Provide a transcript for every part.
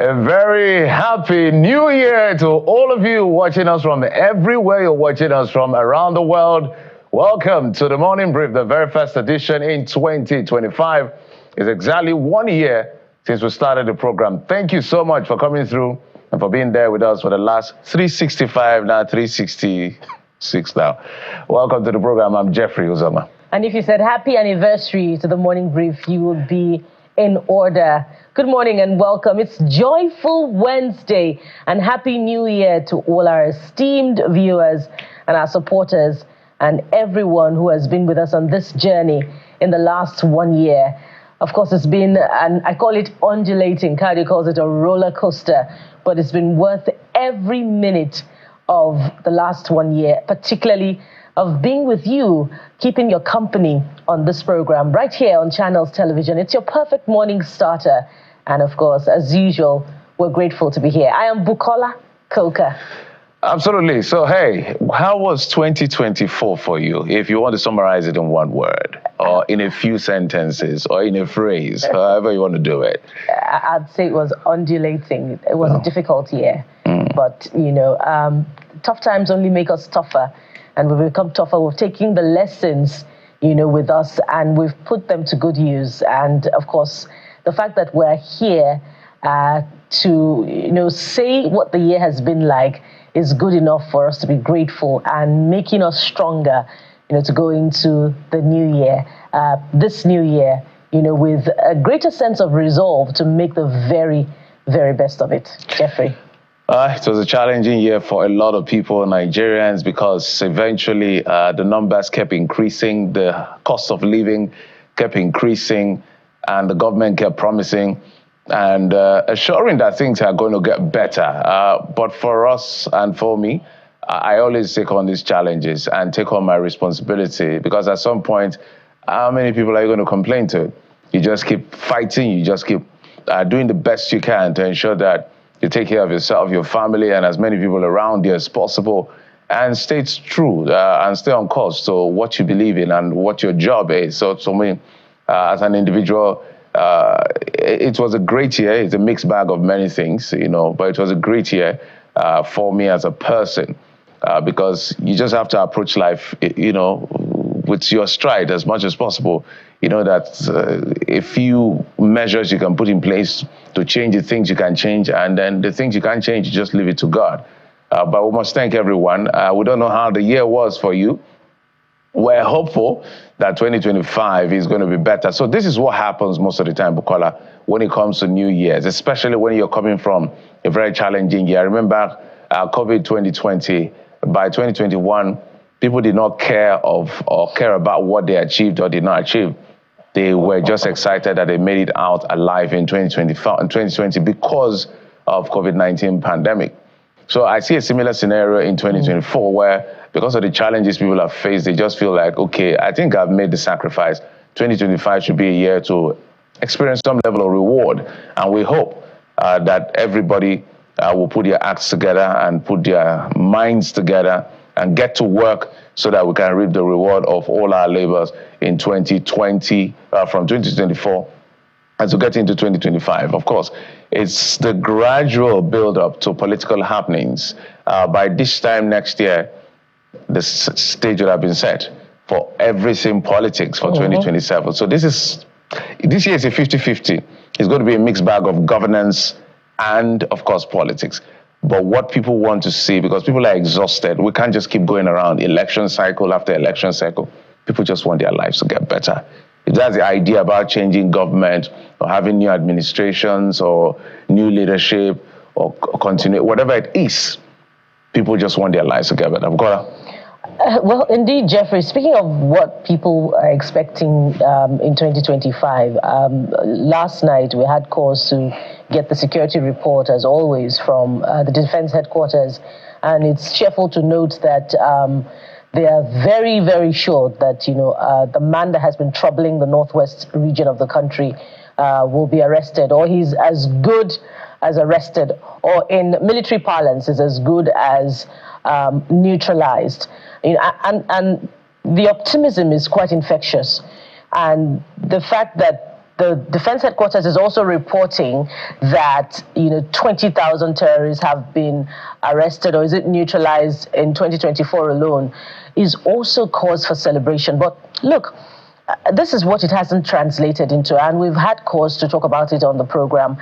A very happy new year to all of you watching us from everywhere you're watching us from around the world. Welcome to the Morning Brief, the very first edition in 2025. It's exactly 1 year since we started the program. Thank you so much for coming through and for being there with us for the last 365, now 366 now. Welcome to the program. I'm Jeffrey Uzoma. And if you said happy anniversary to the Morning Brief, you will be in order. Good morning and welcome. It's Joyful Wednesday and Happy New Year to all our esteemed viewers and our supporters and everyone who has been with us on this journey in the last 1 year. Of course, it's been, and I call it undulating. Cardio calls it a roller coaster, but it's been worth every minute of the last 1 year, particularly of being with you, keeping your company on this program right here on Channels Television. It's your perfect morning starter. And of course, as usual, we're grateful to be here. I am Bukola Koka. Absolutely. So, hey, how was 2024 for you? If you want to summarize it in one word, or in a few sentences, or in a phrase, however you want to do it. I'd say it was undulating. It was a difficult year. But, you know, tough times only make us tougher. And we've become tougher. We've taken the lessons, you know, with us, and we've put them to good use. And, of course, the fact that we're here to, you know, say what the year has been like is good enough for us to be grateful and making us stronger, you know, to go into the new year, this new year, you know, with a greater sense of resolve to make the very, very best of it. Jeffrey. It was a challenging year for a lot of people, Nigerians, because eventually the numbers kept increasing, the cost of living kept increasing, and the government kept promising and assuring that things are going to get better. But for us and for me, I always take on these challenges and take on my responsibility, because at some point, how many people are you going to complain to? You just keep fighting, you just keep doing the best you can to ensure that you take care of yourself, your family, and as many people around you as possible, and stay true and stay on course to what you believe in and what your job is. So to me, as an individual, it was a great year. It's a mixed bag of many things, you know, but it was a great year for me as a person, because you just have to approach life, you know, with your stride as much as possible. You know that a few measures you can put in place to change the things you can change, and then the things you can't change, you just leave it to God. But we must thank everyone. We don't know how the year was for you. We're hopeful that 2025 is going to be better. So this is what happens most of the time, Bukola, when it comes to New Year's, especially when you're coming from a very challenging year. Remember COVID 2020, by 2021, people did not care about what they achieved or did not achieve. They were just excited that they made it out alive in 2020 because of COVID-19 pandemic. So I see a similar scenario in 2024 where, because of the challenges people have faced, they just feel like, okay, I think I've made the sacrifice. 2025 should be a year to experience some level of reward. And we hope that everybody will put their acts together and put their minds together and get to work so that we can reap the reward of all our labors in 2020, from 2024, as we get into 2025. Of course, it's the gradual build-up to political happenings. By this time next year, the stage will have been set for everything politics for 2027. So this year is a 50-50. It's going to be a mixed bag of governance and, of course, politics. But what people want to see, because people are exhausted, we can't just keep going around election cycle after election cycle. People just want their lives to get better. If that's the idea about changing government or having new administrations or new leadership or continue, whatever it is, people just want their lives to get better. Well, indeed, Jeffrey, speaking of what people are expecting in 2025, last night we had cause to get the security report, as always, from the Defense Headquarters. And it's cheerful to note that they are very, very sure that, you know, the man that has been troubling the northwest region of the country will be arrested, or he's as good as arrested, or in military parlance is as good as neutralized. You know, and the optimism is quite infectious. And the fact that the Defense Headquarters is also reporting that 20,000 terrorists have been arrested, or is it neutralized in 2024 alone, is also cause for celebration. But look, this is what it hasn't translated into, and we've had cause to talk about it on the program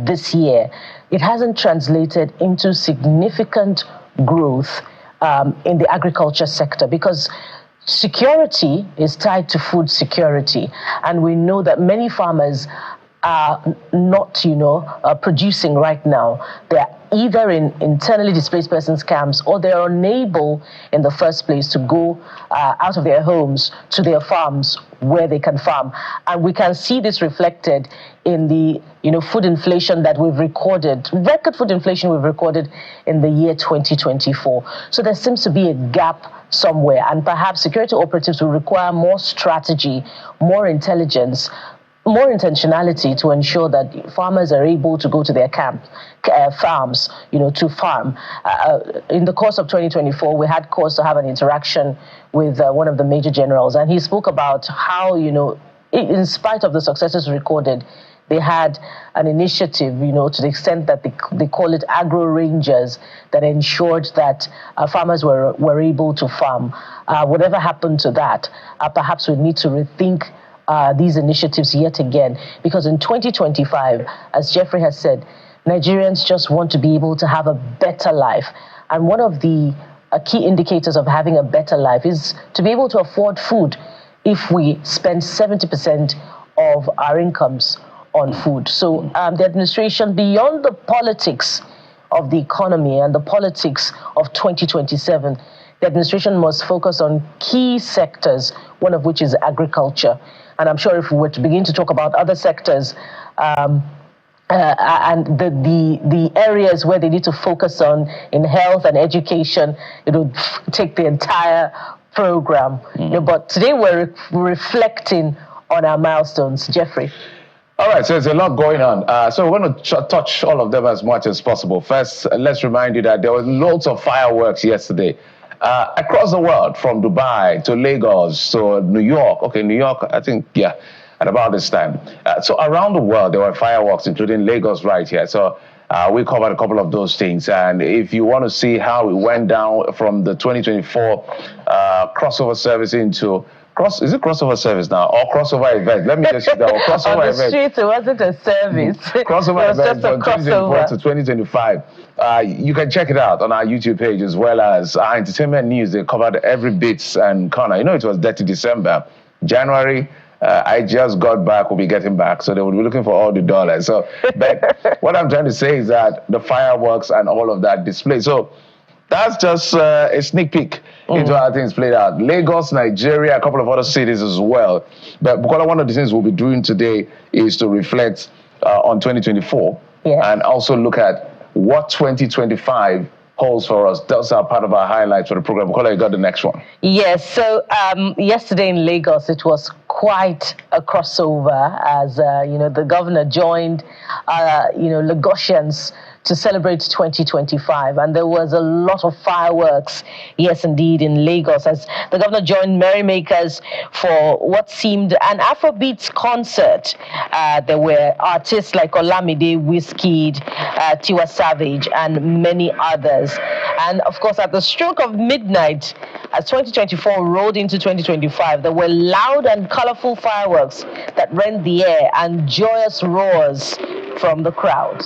this year. It hasn't translated into significant growth in the agriculture sector, because security is tied to food security, and we know that many farmers are not, producing right now. They're either in internally displaced persons camps, or they're unable in the first place to go out of their homes to their farms where they can farm. And we can see this reflected in the food inflation that we've recorded, record food inflation we've recorded in the year 2024. So there seems to be a gap somewhere, and perhaps security operatives will require more strategy, more intelligence, more intentionality to ensure that farmers are able to go to their farms, to farm. In the course of 2024, we had cause to have an interaction with one of the major generals, and he spoke about how, in spite of the successes recorded, they had an initiative, to the extent that they call it agro rangers, that ensured that farmers were able to farm. Whatever happened to that, perhaps we need to rethink these initiatives yet again, because in 2025, as Jeffrey has said, Nigerians just want to be able to have a better life. And one of the key indicators of having a better life is to be able to afford food if we spend 70% of our incomes on food. So the administration, beyond the politics of the economy and the politics of 2027, the administration must focus on key sectors, one of which is agriculture. And I'm sure if we were to begin to talk about other sectors and the areas where they need to focus on in health and education, it would take the entire program. But today we're reflecting on our milestones. Jeffrey. All right, so there's a lot going on. So we're going to touch all of them as much as possible. First, let's remind you that there were loads of fireworks yesterday. Across the world, from Dubai to Lagos to New York. Okay, New York, I think, yeah, at about this time. So around the world, there were fireworks, including Lagos right here. So we covered a couple of those things. And if you want to see how it went down from the 2024 crossover service into... is it crossover service now or crossover event? Let me just see that. Crossover event. On the street, it wasn't a service. Crossover event from 2024 to 2025. You can check it out on our YouTube page, as well as our entertainment news. They covered every bit and corner. It was Dirty December. January, I just got back, we'll be getting back. So they will be looking for all the dollars. So, but what I'm trying to say is that the fireworks and all of that display. So that's just a sneak peek into how things played out. Lagos, Nigeria, a couple of other cities as well. But because one of the things we'll be doing today is to reflect on 2024 and also look at what 2025 holds for us. Those are part of our highlights for the program. Bukola, you got the next one. Yes, so yesterday in Lagos, it was quite a crossover as, the governor joined, Lagosians to celebrate 2025. And there was a lot of fireworks, yes, indeed, in Lagos, as the governor joined merrymakers for what seemed an Afrobeats concert. There were artists like Olamide, Wizkid, Tiwa Savage, and many others. And of course, at the stroke of midnight, as 2024 rolled into 2025, there were loud and colorful fireworks that rent the air and joyous roars from the crowd.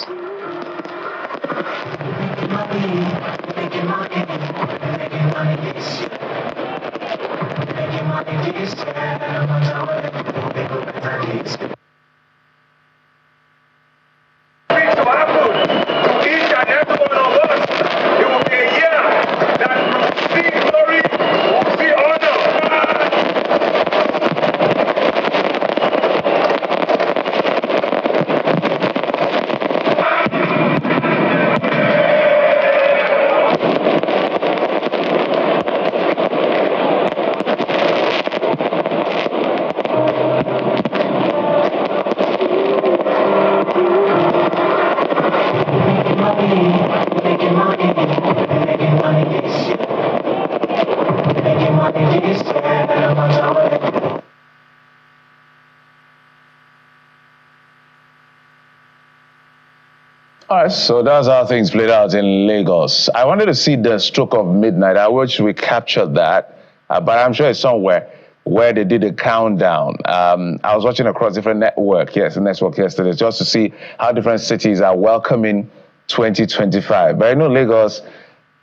All right, so that's how things played out in Lagos. I wanted to see the stroke of midnight. I wish we captured that, but I'm sure it's somewhere where they did a countdown. I was watching across different network yesterday, just to see how different cities are welcoming 2025. But I know Lagos,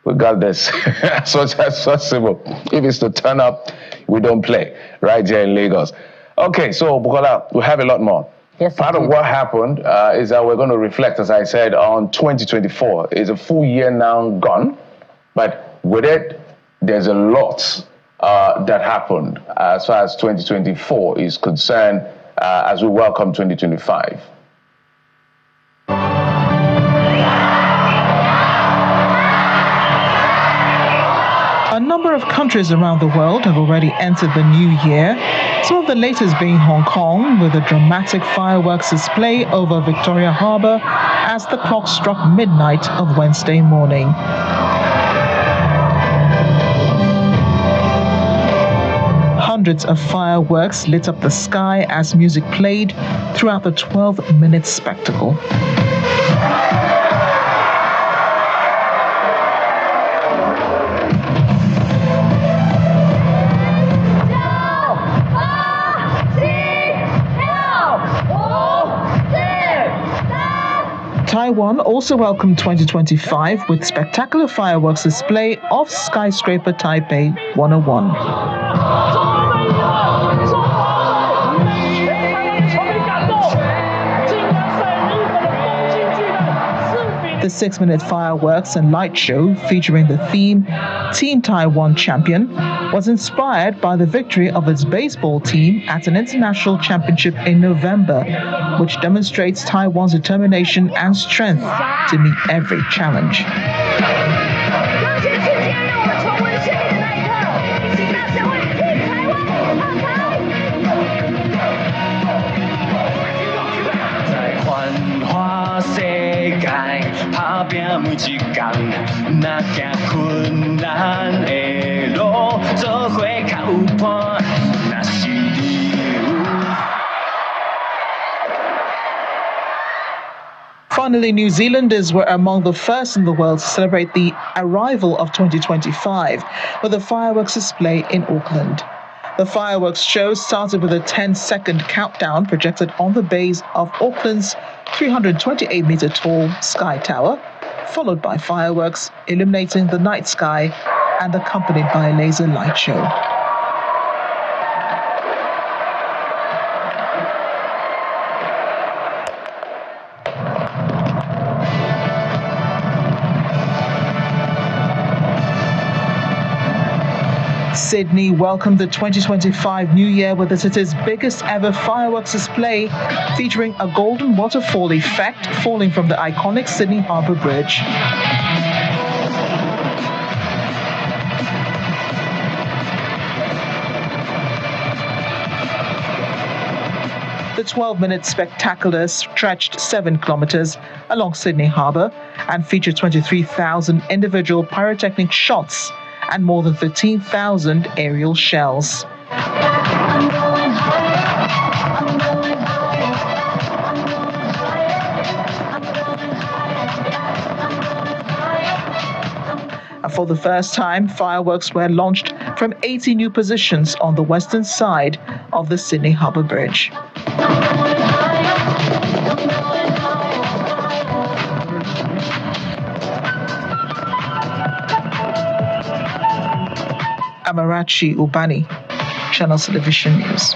we got this as much as possible. If it's to turn up, we don't play right here in Lagos. Okay, so Bukola, we have a lot more. Yes, part of what happened is that we're going to reflect, as I said, on 2024. It's a full year now gone, but with it, there's a lot that happened as far as 2024 is concerned as we welcome 2025. A number of countries around the world have already entered the new year, some of the latest being Hong Kong, with a dramatic fireworks display over Victoria Harbour as the clock struck midnight of Wednesday morning. Hundreds of fireworks lit up the sky as music played throughout the 12-minute spectacle. Taiwan also welcomed 2025 with spectacular fireworks display of skyscraper Taipei 101. The 6-minute fireworks and light show featuring the theme Team Taiwan Champion was inspired by the victory of its baseball team at an international championship in November, which demonstrates Taiwan's determination and strength to meet every challenge. Finally, New Zealanders were among the first in the world to celebrate the arrival of 2025 with a fireworks display in Auckland. The fireworks show started with a 10-second countdown projected on the base of Auckland's 328-meter tall Sky Tower, followed by fireworks illuminating the night sky and accompanied by a laser light show. Sydney welcomed the 2025 New Year with the city's biggest ever fireworks display, featuring a golden waterfall effect falling from the iconic Sydney Harbour Bridge. The 12-minute spectacular stretched 7 kilometers along Sydney Harbour and featured 23,000 individual pyrotechnic shots and more than 13,000 aerial shells. And for the first time, fireworks were launched from 80 new positions on the western side of the Sydney Harbour Bridge. Amarachi Ubani, Channel Television News.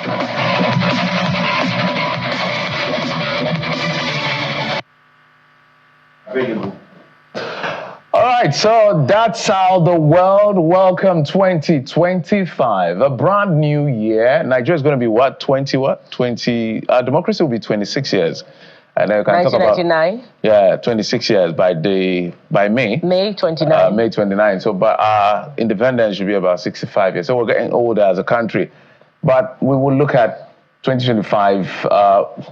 All right, so that's how the world welcomed 2025, a brand new year. Nigeria is going to be what? 20 what? 20, democracy will be 26 years. And then we can talk about 26 years by May. May 29. May 29. So, but our independence should be about 65 years. So we're getting older as a country. But we will look at 2025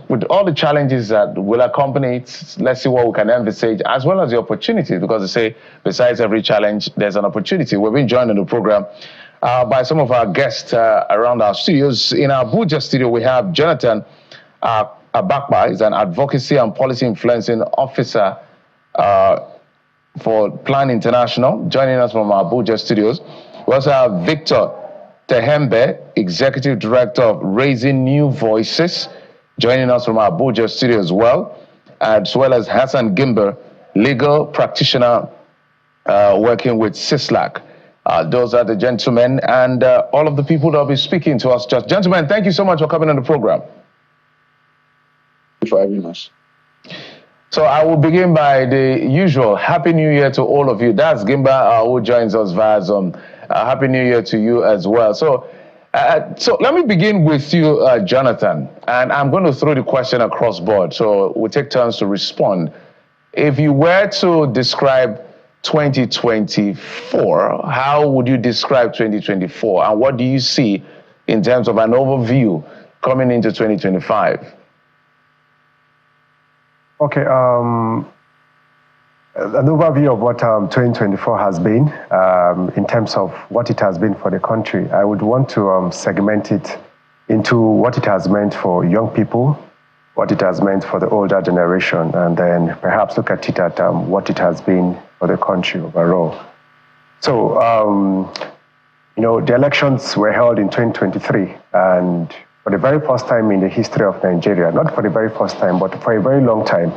with all the challenges that will accompany it. Let's see what we can envisage, as well as the opportunities, because they say besides every challenge, there's an opportunity. We've been joined in the program by some of our guests around our studios. In our Abuja studio, we have Jonathan Abakpa is an advocacy and policy influencing officer for Plan International, joining us from our Abuja studios. We also have Victor Tehembe, Executive Director of Raising New Voices, joining us from our Abuja studio as well as Hassan Gimber, legal practitioner working with CISLAC. Those are the gentlemen and all of the people that will be speaking to us. Gentlemen, thank you so much for coming on the program. Thank you for having us. So I will begin by the usual Happy New Year to all of you. That's Gimba who joins us via Zoom. Happy New Year to you as well. So let me begin with you, Jonathan, and I'm going to throw the question across board. So we'll take turns to respond. If you were to describe 2024, how would you describe 2024? And what do you see in terms of an overview coming into 2025? Okay, an overview of what 2024 has been in terms of what it has been for the country. I would want to segment it into what it has meant for young people, what it has meant for the older generation, and then perhaps look at it at what it has been for the country overall. So, the elections were held in 2023, and for the very first time in the history of Nigeria, not for the very first time, but for a very long time,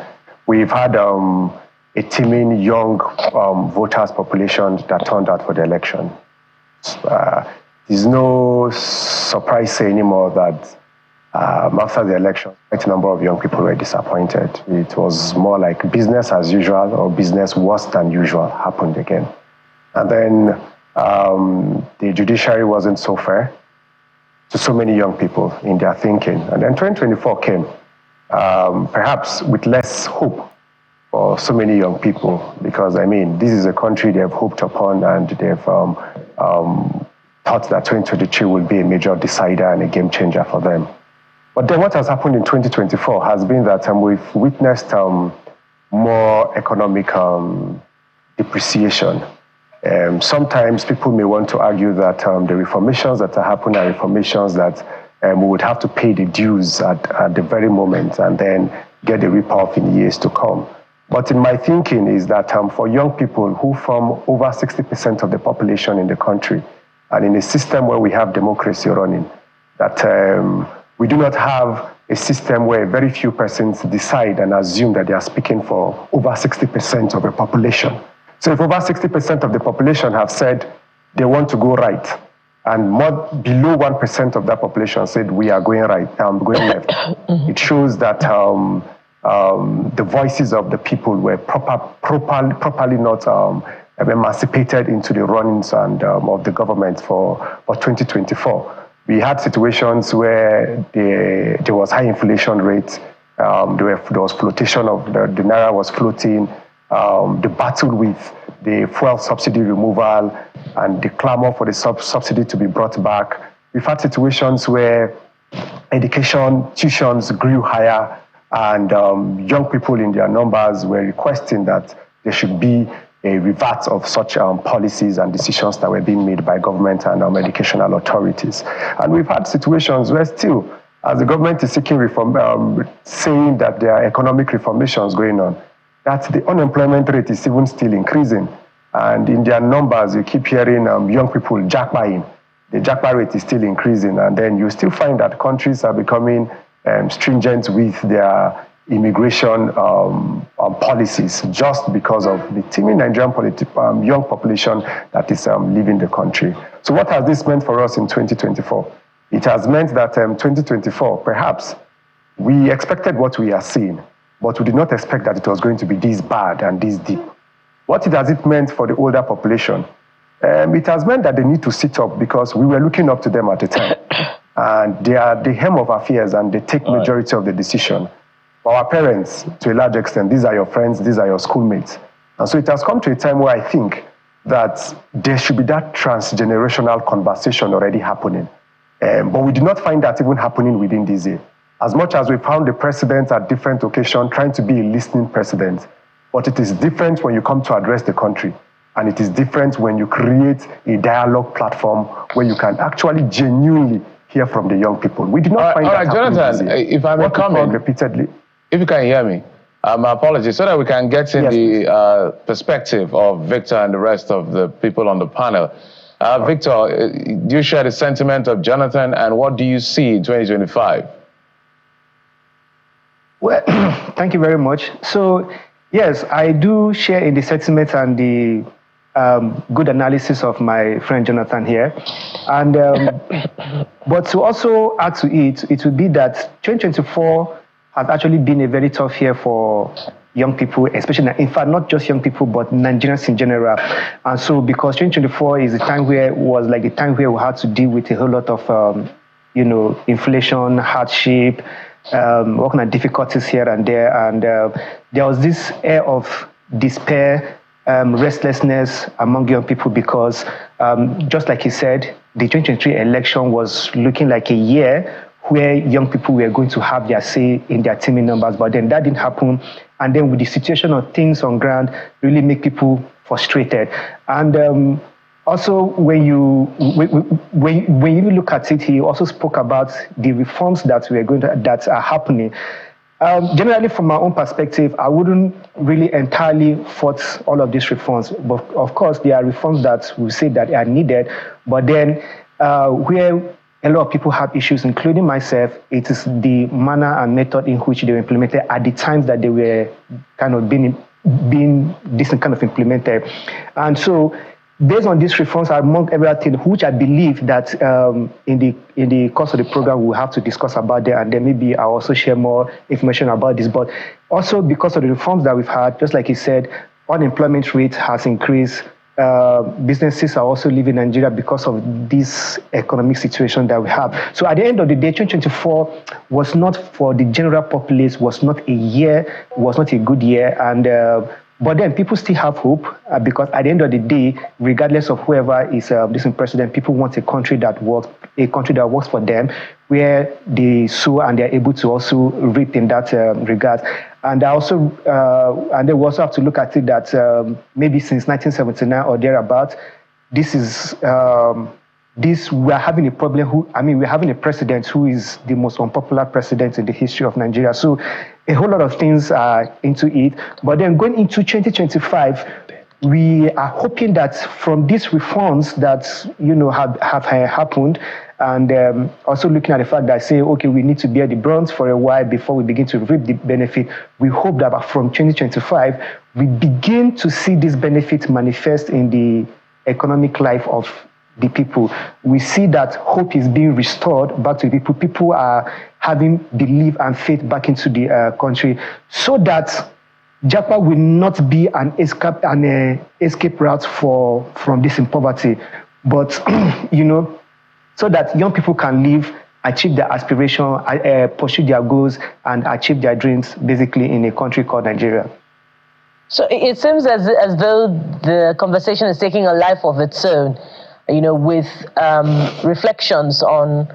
we've had a teeming young voters population that turned out for the election. There's no surprise anymore that after the election, quite a number of young people were disappointed. It was more like business as usual or business worse than usual happened again. And then the judiciary wasn't so fair to so many young people in their thinking. And then 2024 came, perhaps with less hope for so many young people, because, this is a country they've hoped upon, and they've thought that 2023 will be a major decider and a game changer for them. But then what has happened in 2024 has been that we've witnessed more economic depreciation. Sometimes people may want to argue that the reformations that are happening are reformations that we would have to pay the dues at the very moment and then get the rip-off in years to come. But in my thinking is that for young people who form over 60% of the population in the country, and in a system where we have democracy running, that we do not have a system where very few persons decide and assume that they are speaking for over 60% of the population. So if over 60% of the population have said they want to go right, and below 1% of that population said we are going right, going left, it shows that the voices of the people were properly not emancipated into the runnings and of the government for 2024. We had situations where there was high inflation rates, there was flotation of the naira was floating, the battle with the fuel subsidy removal and the clamor for the subsidy to be brought back. We've had situations where education tuitions grew higher, and young people in their numbers were requesting that there should be a revert of such policies and decisions that were being made by government and educational authorities. And we've had situations where still, as the government is seeking reform, saying that there are economic reformations going on, that the unemployment rate is even still increasing. And in their numbers, you keep hearing young people jackpotting. The jackpot rate is still increasing. And then you still find that countries are becoming stringent with their immigration policies just because of the teeming Nigerian young population that is leaving the country. So what has this meant for us in 2024? It has meant that 2024, perhaps, we expected what we are seeing, but we did not expect that it was going to be this bad and this deep. What has it meant for the older population? It has meant that they need to sit up because we were looking up to them at the time. And they are the hem of affairs and they take majority of the decision. For our parents, to a large extent, these are your friends, these are your schoolmates. And so it has come to a time where I think that there should be that transgenerational conversation already happening. But we did not find that even happening within this year. As much as we found the president at different occasions trying to be a listening president, but it is different when you come to address the country. And it is different when you create a dialogue platform where you can actually genuinely hear from the young people. We did not find that happening Jonathan, if I may comment, repeatedly. If you can hear me, My apologies, so that we can get in the perspective of Victor and the rest of the people on the panel. Victor, do you share the sentiment of Jonathan, and what do you see in 2025? Well, thank you very much. So, yes, I do share in the sentiment and the good analysis of my friend Jonathan here. And but to also add to it, it would be that 2024 has actually been a very tough year for young people, especially, in fact, not just young people, but Nigerians in general. And so because 2024 is a time where we had to deal with a whole lot of, inflation, hardship, what kind of difficulties here and there. And there was this air of despair, restlessness among young people because, just like he said, the 2023 election was looking like a year where young people were going to have their say in their teaming numbers, but then that didn't happen. And then with the situation of things on ground, really make people frustrated. And also, when you look at it, he also spoke about the reforms that are happening. Generally, from my own perspective, I wouldn't really entirely fault all of these reforms. But of course, there are reforms that we say that are needed. But then, where a lot of people have issues, including myself, it is the manner and method in which they were implemented at the times that they were kind of being implemented. And so, based on these reforms, among everything, which I believe that in the course of the program we'll have to discuss about them, and then maybe I'll also share more information about this. But also because of the reforms that we've had, just like he said, unemployment rate has increased. Businesses are also leaving Nigeria because of this economic situation that we have. So at the end of the day, 2024 was not for the general populace, was not a good year. And but then people still have hope because at the end of the day, regardless of whoever is this president, people want a country that works for them, where they sow and they're able to also reap in that regard. And and then we also have to look at it that maybe since 1979 or thereabout, we're having a problem. We're having a president who is the most unpopular president in the history of Nigeria. So a whole lot of things are into it. But then going into 2025, we are hoping that from these reforms that have happened, and also looking at the fact that say, okay, we need to bear the brunt for a while before we begin to reap the benefit. We hope that from 2025, we begin to see this benefit manifest in the economic life of the people. We see that hope is being restored back to the people. People are having belief and faith back into the country, so that Japa will not be an escape route from this in poverty, but so that young people can live, achieve their aspiration, pursue their goals, and achieve their dreams, basically in a country called Nigeria. So it seems as though the conversation is taking a life of its own, with reflections on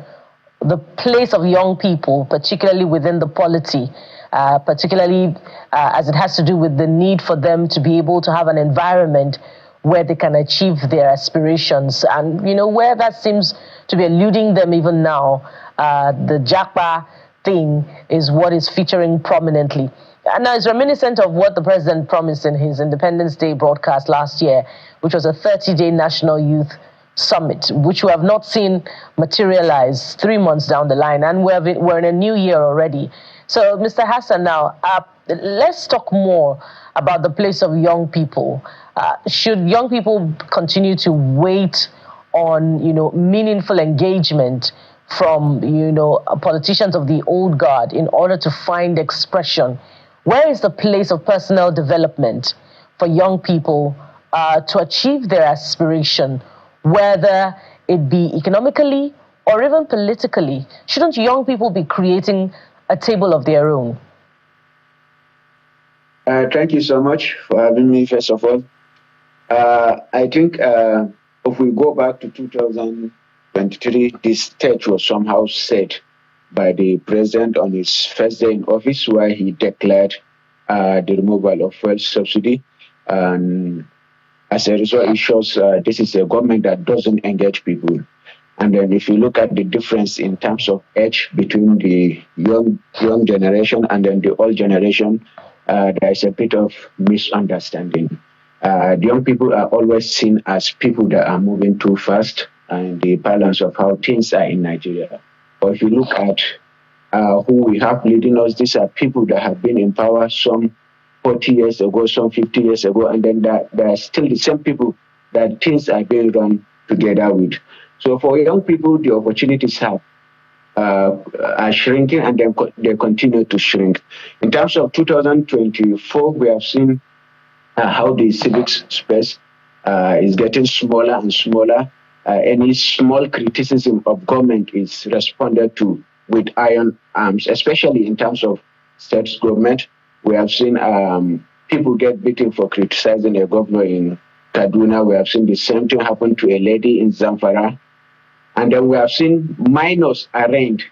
the place of young people, particularly within the polity, particularly as it has to do with the need for them to be able to have an environment where they can achieve their aspirations. And, where that seems to be eluding them even now, the Japa thing is what is featuring prominently. And now it's reminiscent of what the president promised in his Independence Day broadcast last year, which was a 30-day National Youth Summit, which we have not seen materialize 3 months down the line. And we're in a new year already. So, Mr. Hassan, now, let's talk more about the place of young people. Should young people continue to wait on, meaningful engagement from, politicians of the old guard in order to find expression? Where is the place of personal development for young people to achieve their aspiration, whether it be economically or even politically? Shouldn't young people be creating a table of their own? Thank you so much for having me, first of all. I think if we go back to 2023, this stage was somehow set by the president on his first day in office, where he declared the removal of fuel subsidy. And as a result, it shows this is a government that doesn't engage people. And then if you look at the difference in terms of age between the young generation and then the old generation, there is a bit of misunderstanding. The young people are always seen as people that are moving too fast, and the balance of how things are in Nigeria. But if you look at who we have leading us, these are people that have been in power some 40 years ago, some 50 years ago, and then there are still the same people that things are being run together with. So for young people, the opportunities are shrinking, and then they continue to shrink. In terms of 2024, we have seen how the civic space is getting smaller and smaller. Any small criticism of government is responded to with iron arms, especially in terms of state government. We have seen people get beaten for criticizing a governor in Kaduna. We have seen the same thing happen to a lady in Zamfara. And then we have seen minors arraigned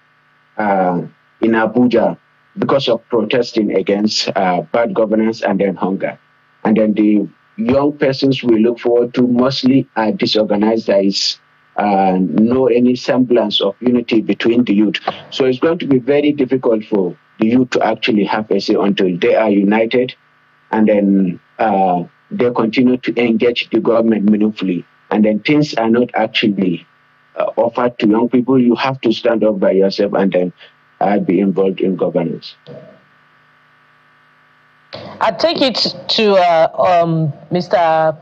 in Abuja because of protesting against bad governance and then hunger. And then the young persons we look forward to mostly are disorganized. There is no any semblance of unity between the youth. So it's going to be very difficult for the youth to actually have a say until they are united, and then they continue to engage the government meaningfully. And then things are not actually offered to young people. You have to stand up by yourself and then be involved in governance. I take it to Mr.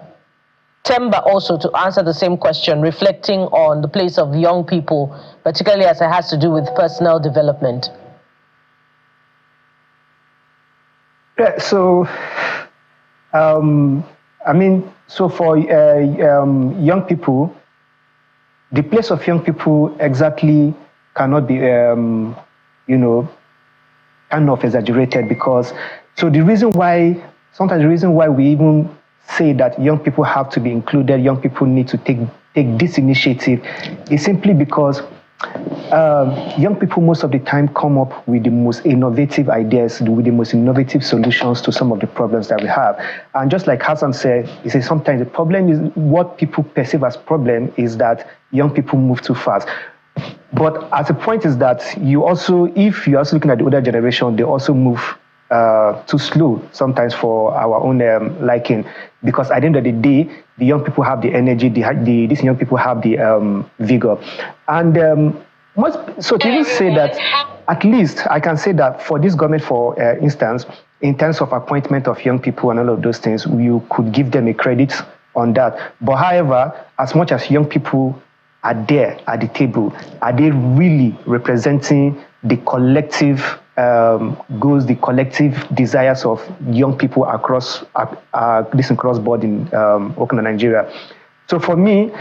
Temba also to answer the same question, reflecting on the place of young people, particularly as it has to do with personal development. Yeah, so, so for young people, the place of young people exactly cannot be, kind of exaggerated, because, so the reason why, sometimes the reason why we even say that young people have to be included, young people need to take this initiative, is simply because young people most of the time come up with the most innovative ideas, with the most innovative solutions to some of the problems that we have. And just like Hassan said, he says sometimes the problem is, what people perceive as problem is that young people move too fast. But as a point is that you also, if you're also looking at the older generation, they also move too slow sometimes for our own liking, because at the end of the day, the young people have the energy, these young people have the vigor. And so to even say that, at least I can say that for this government, for instance, in terms of appointment of young people and all of those things, you could give them a credit on that. But however, as much as young people are there at the table, are they really representing the collective goals, the collective desires of young people across board in Oakland, Nigeria? So for me,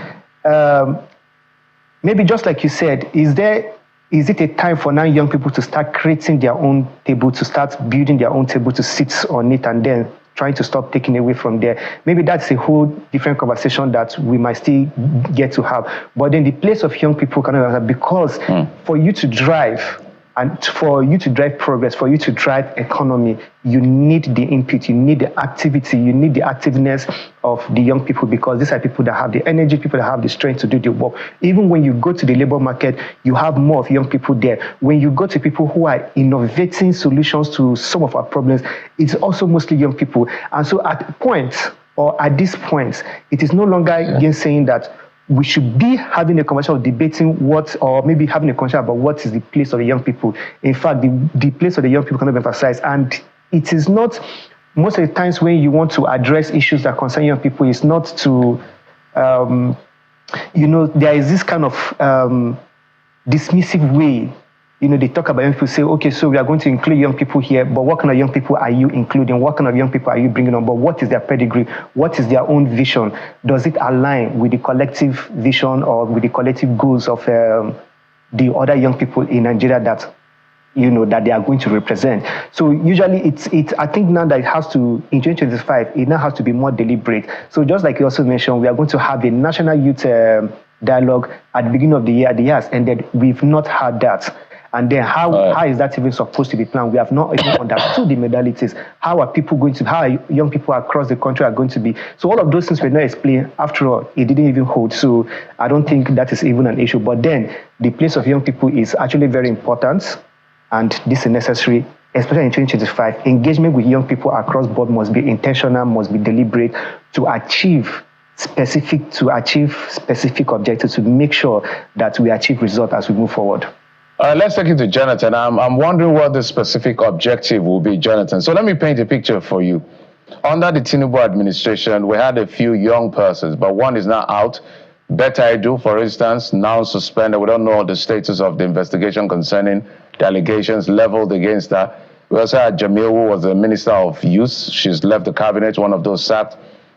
maybe just like you said, is it a time for now young people to start creating their own table, to start building their own table, to sit on it, and then trying to stop taking away from there? Maybe that's a whole different conversation that we might still get to have. But then the place of young people cannot have, because for you to drive, and for you to drive progress, for you to drive economy, you need the input, you need the activity, you need the activeness of the young people, because these are people that have the energy, people that have the strength to do the work. Even when you go to the labor market, you have more of young people there. When you go to people who are innovating solutions to some of our problems, it's also mostly young people. And so at this point, it is no longer again saying that we should be having a conversation or debating or maybe having a conversation about what is the place of the young people. In fact, the place of the young people cannot be emphasized. And it is not, most of the times when you want to address issues that concern young people, it's not to, there is this kind of dismissive way. They talk about young people, say, okay, so we are going to include young people here, but what kind of young people are you including? What kind of young people are you bringing on? But what is their pedigree? What is their own vision? Does it align with the collective vision or with the collective goals of the other young people in Nigeria that they are going to represent? So usually I think now that it has to, in 2025, it now has to be more deliberate. So just like you also mentioned, we are going to have a national youth dialogue at the beginning of the year, at the years, and then we've not had that. And then how is that even supposed to be planned? We have not even understood the modalities. How are young people across the country are going to be? So all of those things were not explained. After all, it didn't even hold. So I don't think that is even an issue. But then the place of young people is actually very important. And this is necessary, especially in 2025. Engagement with young people across board must be intentional, must be deliberate to achieve specific objectives, to make sure that we achieve results as we move forward. Let's take it to Jonathan. I'm wondering what the specific objective will be, Jonathan. So let me paint a picture for you. Under the Tinubu administration, we had a few young persons, but one is now out. Better I Do, for instance, now suspended. We don't know the status of the investigation concerning the allegations leveled against her. We also had Jamil, who was the Minister of Youth. She's left the cabinet, one of those sacked.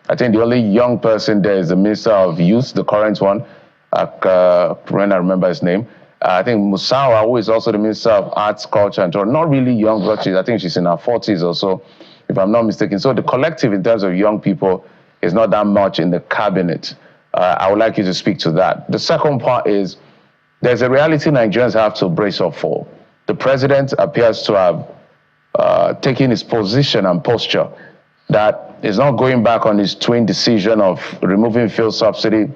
I think the only young person there is the Minister of Youth, the current one. When I remember his name. I think Musawa, who is also the Minister of Arts, Culture, and Tourism. Not really young, but I think she's in her 40s or so, if I'm not mistaken. So the collective in terms of young people is not that much in the cabinet. I would like you to speak to that. The second part is there's a reality Nigerians have to brace up for. The president appears to have taken his position and posture that is not going back on his twin decision of removing fuel subsidy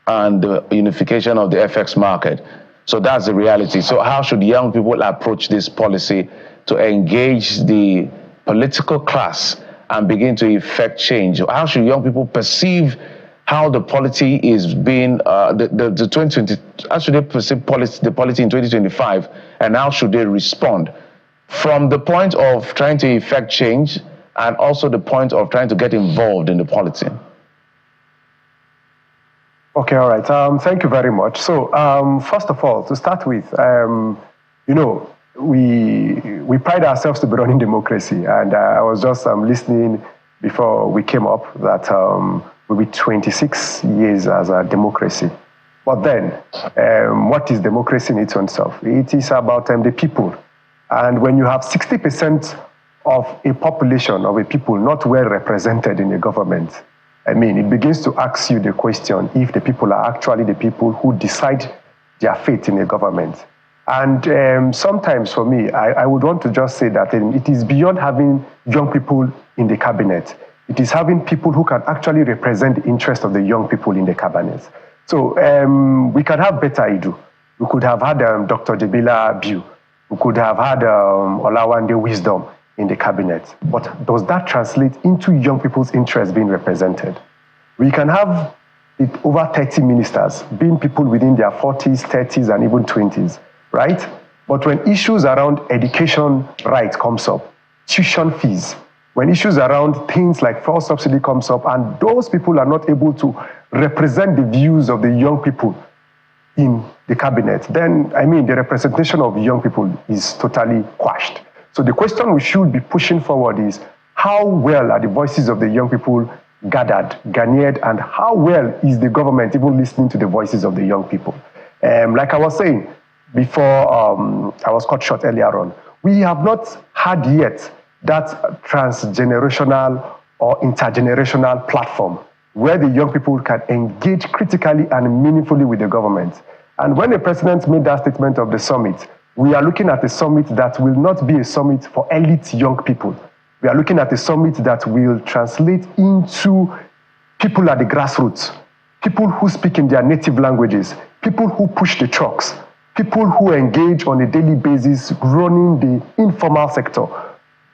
and the unification of the FX market. So that's the reality. So how should young people approach this policy to engage the political class and begin to effect change? How should young people perceive how the polity is being, the 2020, how should they perceive the polity in 2025, and how should they respond from the point of trying to effect change and also the point of trying to get involved in the polity? Okay, all right. Thank you very much. So, first of all, to start with, we pride ourselves to be running democracy, and I was just listening before we came up that we'll be 26 years as a democracy. But then, what is democracy in its own self? It is about the people. And when you have 60% of a population, of a people not well represented in a government, I mean, it begins to ask you the question if the people are actually the people who decide their fate in a government. And sometimes for me, I would want to just say that it is beyond having young people in the cabinet. It is having people who can actually represent the interest of the young people in the cabinet. So we can have better Idu. We could have had Dr. Debila Biu. We could have had Olawande Wisdom in the cabinet. But does that translate into young people's interests being represented? We can have over 30 ministers, being people within their 40s, 30s, and even 20s, right? But when issues around education rights comes up, tuition fees, when issues around things like fuel subsidy comes up, and those people are not able to represent the views of the young people in the cabinet, then, I mean, the representation of young people is totally quashed. So the question we should be pushing forward is, how well are the voices of the young people garnered, and how well is the government even listening to the voices of the young people? Like I was saying before, I was cut short earlier on, we have not had yet that transgenerational or intergenerational platform where the young people can engage critically and meaningfully with the government. And when the president made that statement of the summit, we are looking at a summit that will not be a summit for elite young people. We are looking at a summit that will translate into people at the grassroots, people who speak in their native languages, people who push the trucks, people who engage on a daily basis running the informal sector.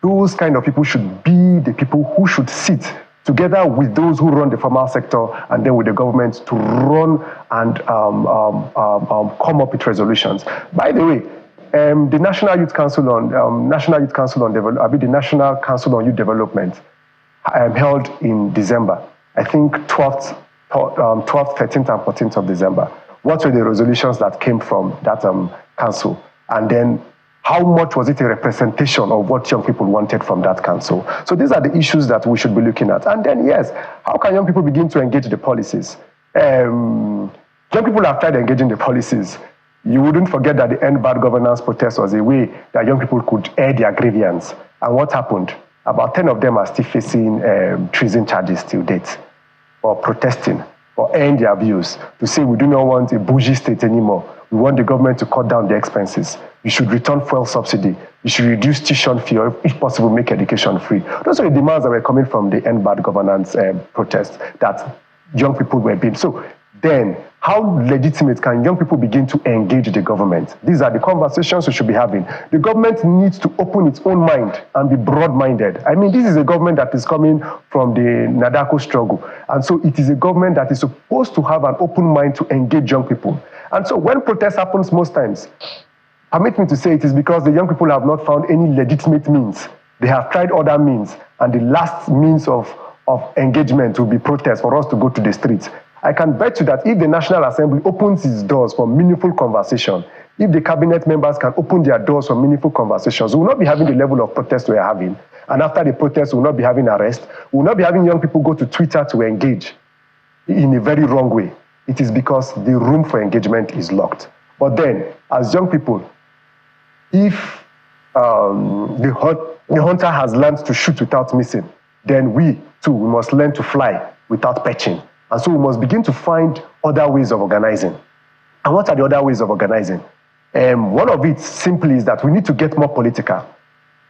Those kind of people should be the people who should sit together with those who run the formal sector and then with the government to run and come up with resolutions. By the way, the National Youth Council on the National Council on Youth Development held in December, I think 12th, 13th and 14th of December. What were the resolutions that came from that council? And then how much was it a representation of what young people wanted from that council? So these are the issues that we should be looking at. And then, yes, how can young people begin to engage the policies? Young people have tried engaging the policies. You wouldn't forget that the End Bad Governance protest was a way that young people could air their grievance. And what happened? About 10 of them are still facing treason charges till date for protesting, for airing their views, to say we do not want a bougie state anymore. We want the government to cut down the expenses. You should return fuel subsidy. You should reduce tuition fee, or if possible, make education free. Those are the demands that were coming from the End Bad Governance protest that young people were being. So then how legitimate can young people begin to engage the government? These are the conversations we should be having. The government needs to open its own mind and be broad-minded. I mean, this is a government that is coming from the Nadako struggle. And so it is a government that is supposed to have an open mind to engage young people. And so when protest happens most times, permit me to say it is because the young people have not found any legitimate means. They have tried other means, and the last means of engagement will be protest for us to go to the streets. I can bet you that if the National Assembly opens its doors for meaningful conversation, if the cabinet members can open their doors for meaningful conversations, we will not be having the level of protest we are having. And after the protest, we will not be having arrest. We will not be having young people go to Twitter to engage in a very wrong way. It is because the room for engagement is locked. But then, as young people, if the hunter has learned to shoot without missing, then we too, we must learn to fly without perching. And so we must begin to find other ways of organizing. And what are the other ways of organizing? One of it simply is that we need to get more political.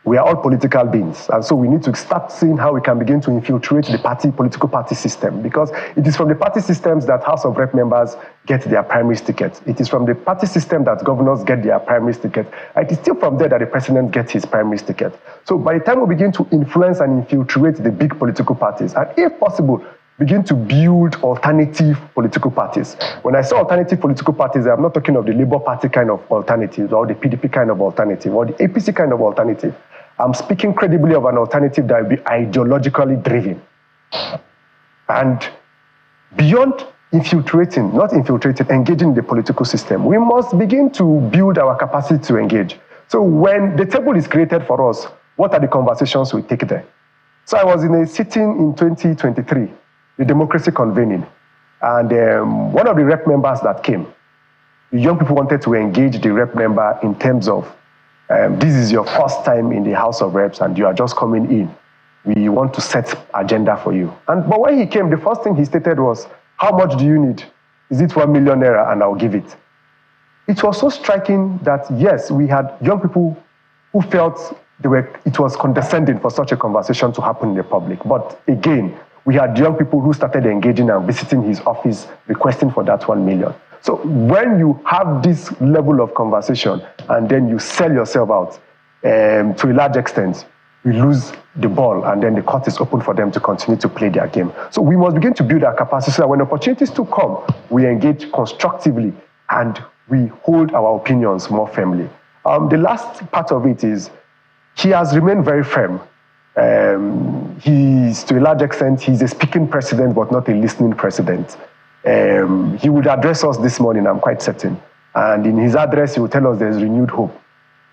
We are all political beings. And so we need to start seeing how we can begin to infiltrate the political party system, because it is from the party systems that House of Rep members get their primary tickets. It is from the party system that governors get their primary tickets. It is still from there that the president gets his primary ticket. So by the time we begin to influence and infiltrate the big political parties, and if possible, begin to build alternative political parties. When I say alternative political parties, I'm not talking of the Labour Party kind of alternative, or the PDP kind of alternative, or the APC kind of alternative. I'm speaking credibly of an alternative that will be ideologically driven. And beyond engaging the political system, we must begin to build our capacity to engage. So when the table is created for us, what are the conversations we take there? So I was in a sitting in 2023, the democracy convening, and one of the rep members that came, the young people wanted to engage the rep member in terms of, this is your first time in the House of Reps and you are just coming in. We want to set agenda for you. But when he came, the first thing he stated was, how much do you need? Is it 1 million naira? And I'll give it. It was so striking that, yes, we had young people who felt it was condescending for such a conversation to happen in the public. But again, we had young people who started engaging and visiting his office, requesting for that 1 million. So when you have this level of conversation and then you sell yourself out, to a large extent, we lose the ball and then the court is open for them to continue to play their game. So we must begin to build our capacity so that when opportunities do come, we engage constructively and we hold our opinions more firmly. The last part of it is, he has remained very firm. He's, to a large extent, he's a speaking president, but not a listening president. He would address us this morning, I'm quite certain. And in his address, he will tell us there's renewed hope.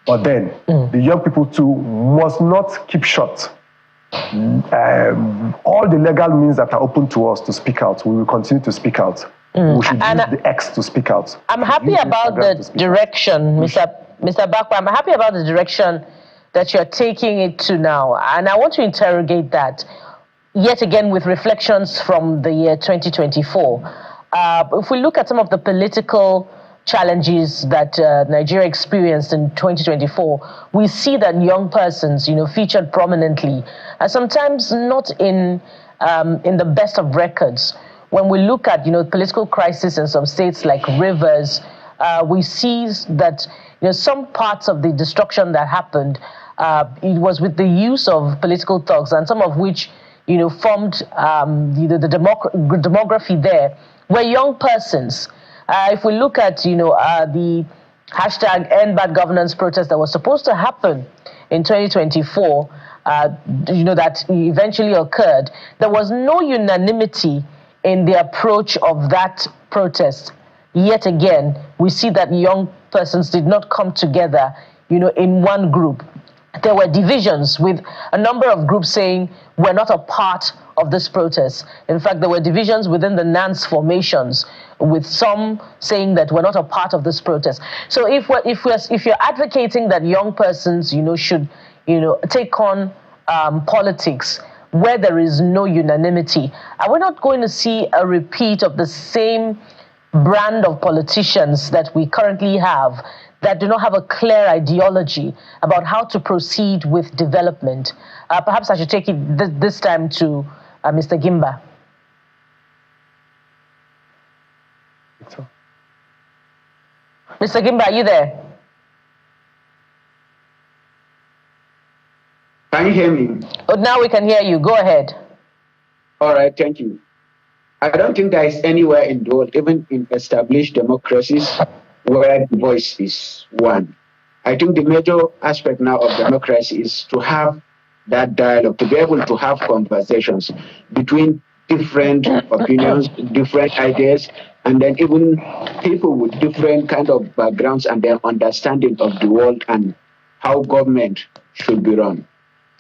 But then, the young people too must not keep short. All the legal means that are open to us to speak out, we will continue to speak out. We should use the X to speak out. I'm happy about the direction, Mr. Bakwa. I'm happy about the direction that you're taking it to now. And I want to interrogate that yet again with reflections from the year 2024. If we look at some of the political challenges that Nigeria experienced in 2024, we see that young persons, featured prominently, sometimes not in the best of records. When we look at, political crisis in some states like Rivers, we see that, some parts of the destruction that happened, it was with the use of political thugs, and some of which, formed the demography there were young persons. If we look at, the hashtag End Bad Governance protest that was supposed to happen in 2024, that eventually occurred, there was no unanimity in the approach of that protest. Yet again, we see that young persons did not come together, in one group. There were divisions, with a number of groups saying we're not a part of this protest. In fact, there were divisions within the NANS formations, with some saying that we're not a part of this protest. So if you're advocating that young persons, should, take on politics where there is no unanimity, are we not going to see a repeat of the same brand of politicians that we currently have, that do not have a clear ideology about how to proceed with development? Perhaps I should take it this time to Mr. Gimba. Mr. Gimba, are you there? Can you hear me? Oh, now we can hear you. Go ahead. All right, thank you. I don't think there is anywhere in the world, even in established democracies, where the voice is one. I think the major aspect now of democracy is to have that dialogue, to be able to have conversations between different opinions, different ideas, and then even people with different kind of backgrounds and their understanding of the world and how government should be run.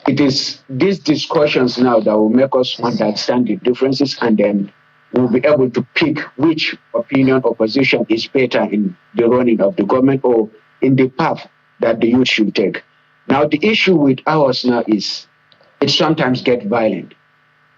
It is these discussions now that will make us understand the differences, and then we'll be able to pick which opinion or position is better in the running of the government or in the path that the youth should take. Now, the issue with ours now is it sometimes gets violent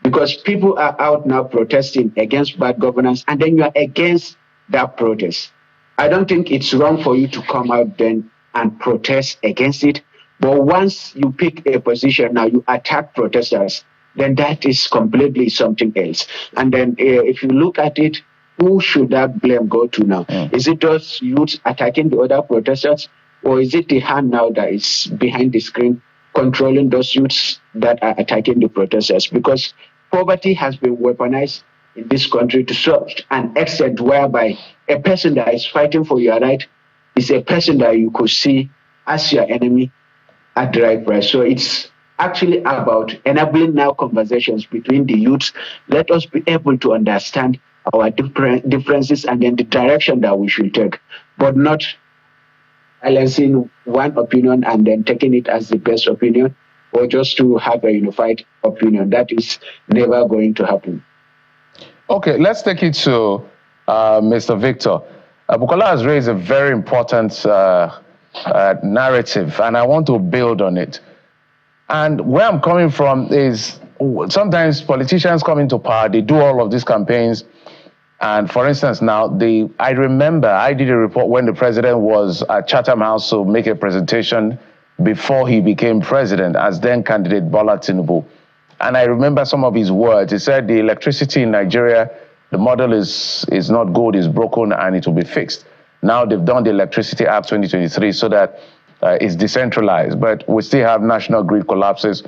because people are out now protesting against bad governance, and then you are against that protest. I don't think it's wrong for you to come out then and protest against it. But once you pick a position, now you attack protesters, then that is completely something else. And then if you look at it, who should that blame go to now? Is it those youths attacking the other protesters? Or is it the hand now that is behind the screen controlling those youths that are attacking the protesters? Because poverty has been weaponized in this country to such an extent whereby a person that is fighting for your right is a person that you could see as your enemy at the right price. So it's actually about enabling now conversations between the youths. Let us be able to understand our differences and then the direction that we should take, but not silencing one opinion and then taking it as the best opinion, or just to have a unified opinion. That is never going to happen. Okay, let's take it to Mr. Victor. Bukola has raised a very important narrative, and I want to build on it. And where I'm coming from is sometimes politicians come into power, they do all of these campaigns. And for instance, now, I remember I did a report when the president was at Chatham House to make a presentation before he became president as then candidate Bola Tinubu. And I remember some of his words. He said the electricity in Nigeria, the model is not good, it's broken, and it will be fixed. Now they've done the Electricity Act 2023 so that it's decentralized, but we still have national grid collapses.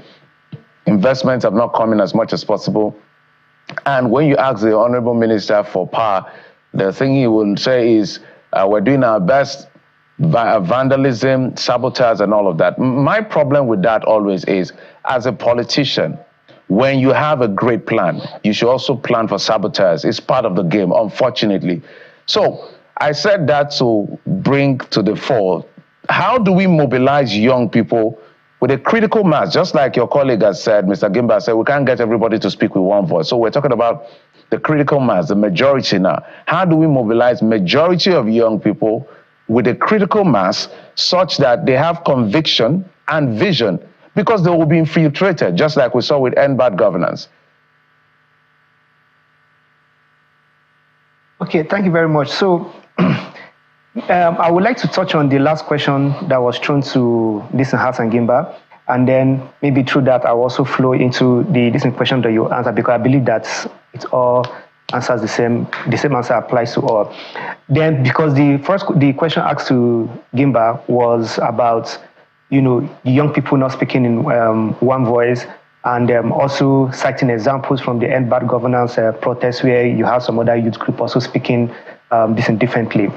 Investments have not come in as much as possible. And when you ask the Honorable Minister for power, the thing he will say is, we're doing our best, vandalism, sabotage, and all of that. My problem with that always is, as a politician, when you have a great plan, you should also plan for sabotage. It's part of the game, unfortunately. So I said that to bring to the fore, how do we mobilize young people with a critical mass? Just like your colleague has said, Mr. Gimba said, we can't get everybody to speak with one voice. So we're talking about the critical mass, the majority now. How do we mobilize majority of young people with a critical mass such that they have conviction and vision? Because they will be infiltrated, just like we saw with End Bad Governance. Okay, thank you very much. So I would like to touch on the last question that was thrown to Listen House and Gimba, and then maybe through that I'll also flow into the listening question that you answered, because I believe that it all answers the same answer applies to all. Then, because the question asked to Gimba was about, the young people not speaking in one voice, and also citing examples from the End Bad Governance protests where you have some other youth group also speaking this differently.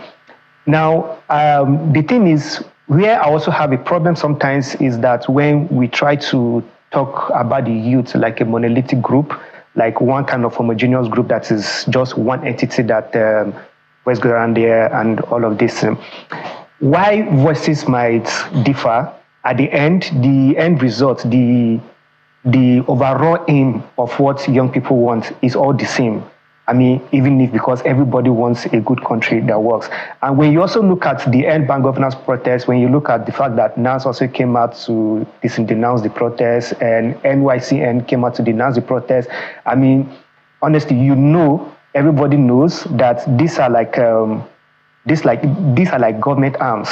Now, the thing is, where I also have a problem sometimes is that when we try to talk about the youth like a monolithic group, like one kind of homogeneous group that is just one entity that was going around there and all of this, why voices might differ, at the end result, the overall aim of what young people want is all the same. I mean, even if because everybody wants a good country that works. And when you also look at the End Bad Governance protest, when you look at the fact that NANS also came out to denounce the protest, and NYCN came out to denounce the protest, I mean, honestly, everybody knows that these are like government arms.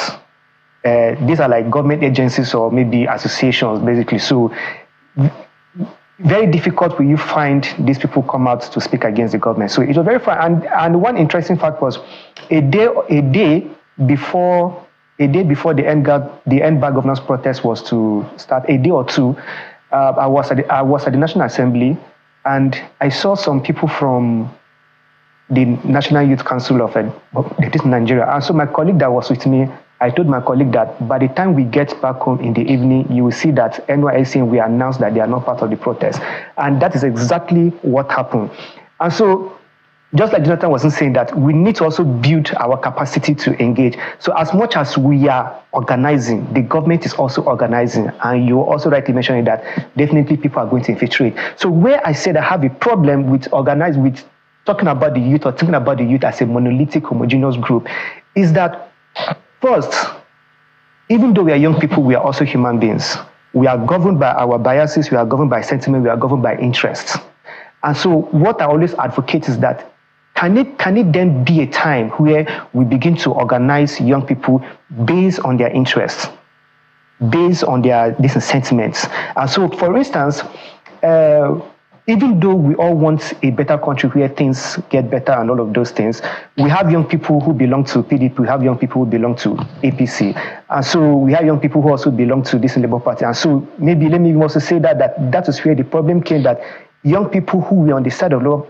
These are like government agencies or maybe associations, basically. So very difficult will you find these people come out to speak against the government. So it was very fun. And one interesting fact was a day a day before the end bar governance protest was to start, a day or two, I was at the National Assembly, and I saw some people from the National Youth Council of Nigeria. And so my colleague that was with me, I told my colleague that by the time we get back home in the evening, you will see that NYSC will announce that they are not part of the protest. And that is exactly what happened. And so, just like Jonathan was saying, that we need to also build our capacity to engage. So as much as we are organizing, the government is also organizing. And you also rightly mentioned that definitely people are going to infiltrate. So where I said I have a problem with talking about the youth or thinking about the youth as a monolithic, homogeneous group, is that first, even though we are young people, we are also human beings. We are governed by our biases, we are governed by sentiment, we are governed by interests. And so what I always advocate is that can it then be a time where we begin to organize young people based on their interests, based on their sentiments? And so, for instance, even though we all want a better country where things get better and all of those things, we have young people who belong to PDP, we have young people who belong to APC. And so we have young people who also belong to this Labour Party. And so maybe let me also say that is where the problem came, that young people who were on the side of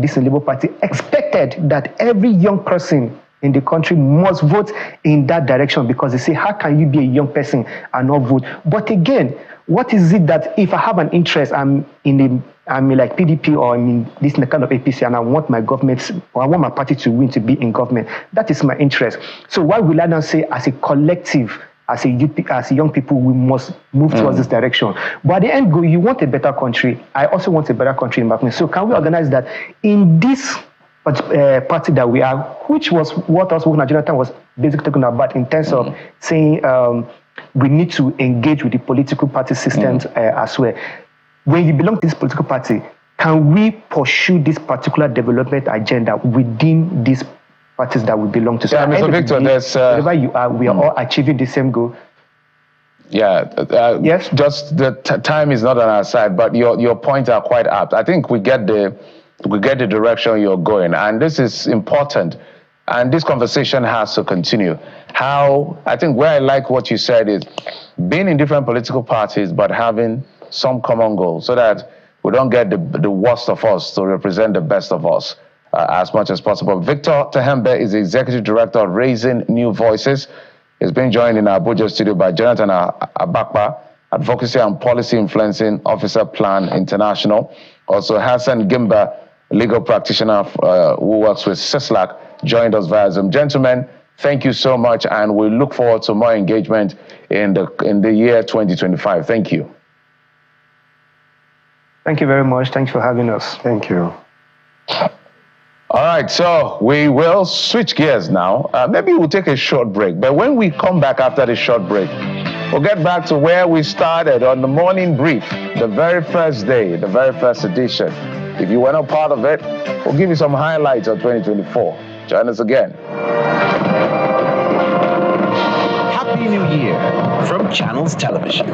this Labour Party expected that every young person in the country must vote in that direction, because they say, how can you be a young person and not vote? But again, what is it that if I have an interest, I'm like PDP or I'm in this kind of APC, and I want my government, or I want my party to win, to be in government, that is my interest. So why will I not say, as a collective, as young people, we must move towards this direction? But at the end goal, you want a better country. I also want a better country in my country. So can we organize that in this party that we are, which was what also Jonathan was basically talking about in terms of saying we need to engage with the political party systems as well. When you belong to this political party, can we pursue this particular development agenda within these parties that we belong to? So Mr. Victor, there's wherever you are, we are all achieving the same goal. Yeah, yes. Just the time is not on our side, but your points are quite apt. I think we get the direction you're going, and this is important. And this conversation has to continue. I think where I like what you said is being in different political parties, but having some common goals, so that we don't get the worst of us to represent the best of us as much as possible. Victor Tehembe is the Executive Director of Raising New Voices. He's been joined in our Abuja studio by Jonathan Abakpa, Advocacy and Policy Influencing Officer, Plan International. Also Hassan Gimba, legal practitioner who works with CISLAC, joined us via Zoom. Gentlemen, thank you so much, and we look forward to more engagement in the year 2025. Thank you. Thank you very much. Thanks for having us. Thank you. All right, so we will switch gears now. Maybe we'll take a short break, but when we come back after the short break, we'll get back to where we started on the morning brief, the very first day, the very first edition. If you were not part of it, we'll give you some highlights of 2024. Join us again. Happy New Year from Channels Television.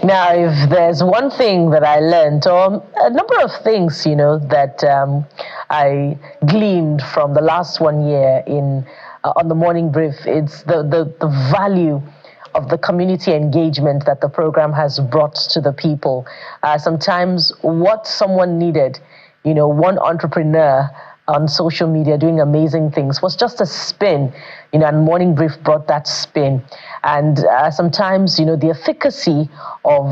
Now, if there's one thing that I learned, or a number of things, that I gleaned from the last 1 year on the morning brief, it's the value of the community engagement that the program has brought to the people. Sometimes what someone needed, one entrepreneur on social media doing amazing things, was just a spin, and Morning Brief brought that spin. And sometimes, the efficacy of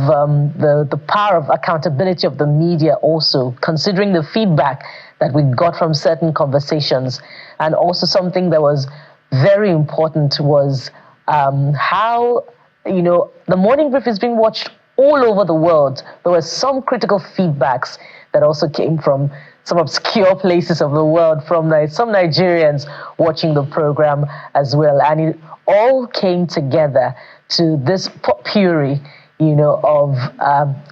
the power of accountability of the media also, considering the feedback that we got from certain conversations. And also something that was very important was how, the Morning Brief is being watched all over the world. There were some critical feedbacks that also came from some obscure places of the world from some Nigerians watching the program as well. And it all came together to this potpourri, of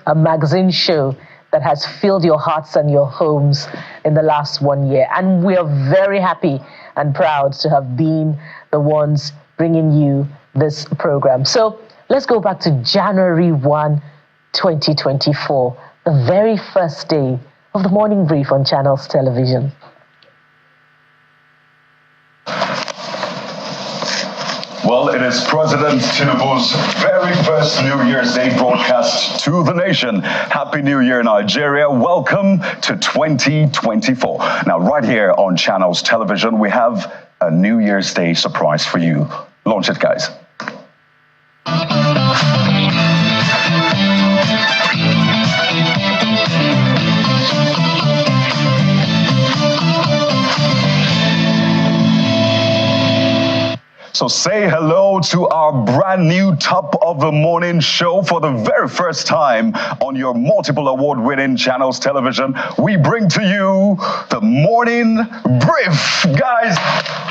a magazine show that has filled your hearts and your homes in the last 1 year. And we are very happy and proud to have been the ones bringing you this program. So let's go back to January 1, 2024, the very first day of the morning brief on Channels Television. Well, it is President Tinubu's very first New Year's Day broadcast to the nation. Happy New Year, Nigeria. Welcome to 2024. Now, right here on Channels Television, we have a New Year's Day surprise for you. Launch it, guys. So say hello to our brand new top of the morning show for the very first time on your multiple award-winning Channels Television. We bring to you the morning brief. Guys,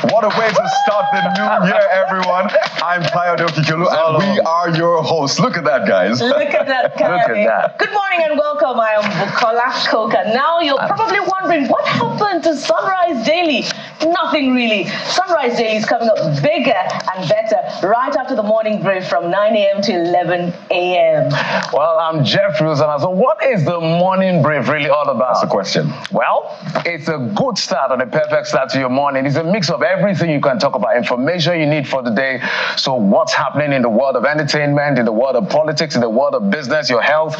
what a way to start the new year, everyone. I'm Kayode Okikelu, and we are your hosts. Look at that, guys. Look at that, Kayode. Look at that. Good morning and welcome. I am Bukola Koka. Now you're probably wondering, what happened to Sunrise Daily? Nothing really. Sunrise Daily is coming up bigger and better right after the morning brief from 9 a.m. to 11 a.m. Well, I'm Jeff Ruzana. So what is the morning brief really all about? That's the question. Well, it's a good start and a perfect start to your morning. It's a mix of everything you can talk about, information you need for the day. So what's happening in the world of entertainment, in the world of politics, in the world of business, your health,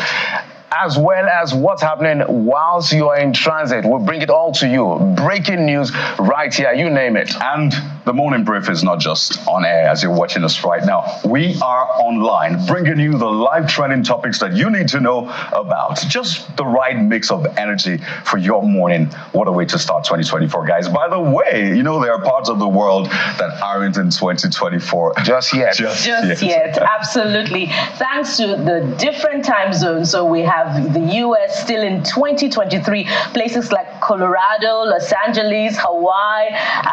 as well as what's happening whilst you are in transit. We'll bring it all to you. Breaking news right here, you name it. And the morning brief is not just on air as you're watching us right now. We are online, bringing you the live trending topics that you need to know about. Just the right mix of energy for your morning. What a way to start 2024, guys. By the way, there are parts of the world that aren't in 2024. Just yet. Just yet. Absolutely. Thanks to the different time zones. So we have the US still in 2023, places like Colorado, Los Angeles, Hawaii,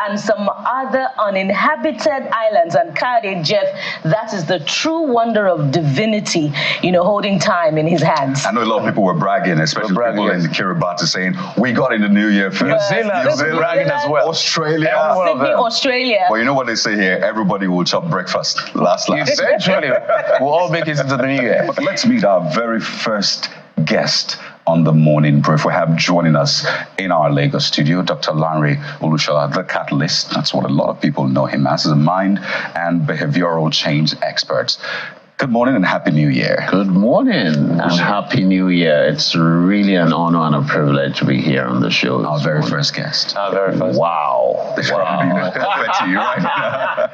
and some other uninhabited islands. And Kayode, Jeff, that is the true wonder of divinity, holding time in his hands. I know a lot of people were bragging, especially people in Kiribati, saying, we got in the new year first. New Zealand bragging as well. Australia. Sydney, Australia. Well, you know what they say here? Everybody will chop breakfast. Last. Essentially, we'll all make it into the new year. But let's meet our very first guest on the morning brief. We have joining us in our Lagos studio, Dr. Lanre Olushola, the catalyst. That's what a lot of people know him as a mind and behavioral change expert. Good morning and Happy New Year. Good morning and Happy New Year. It's really an honor and a privilege to be here on the show. Our very first guest. Our very first. Wow. Confetti right now.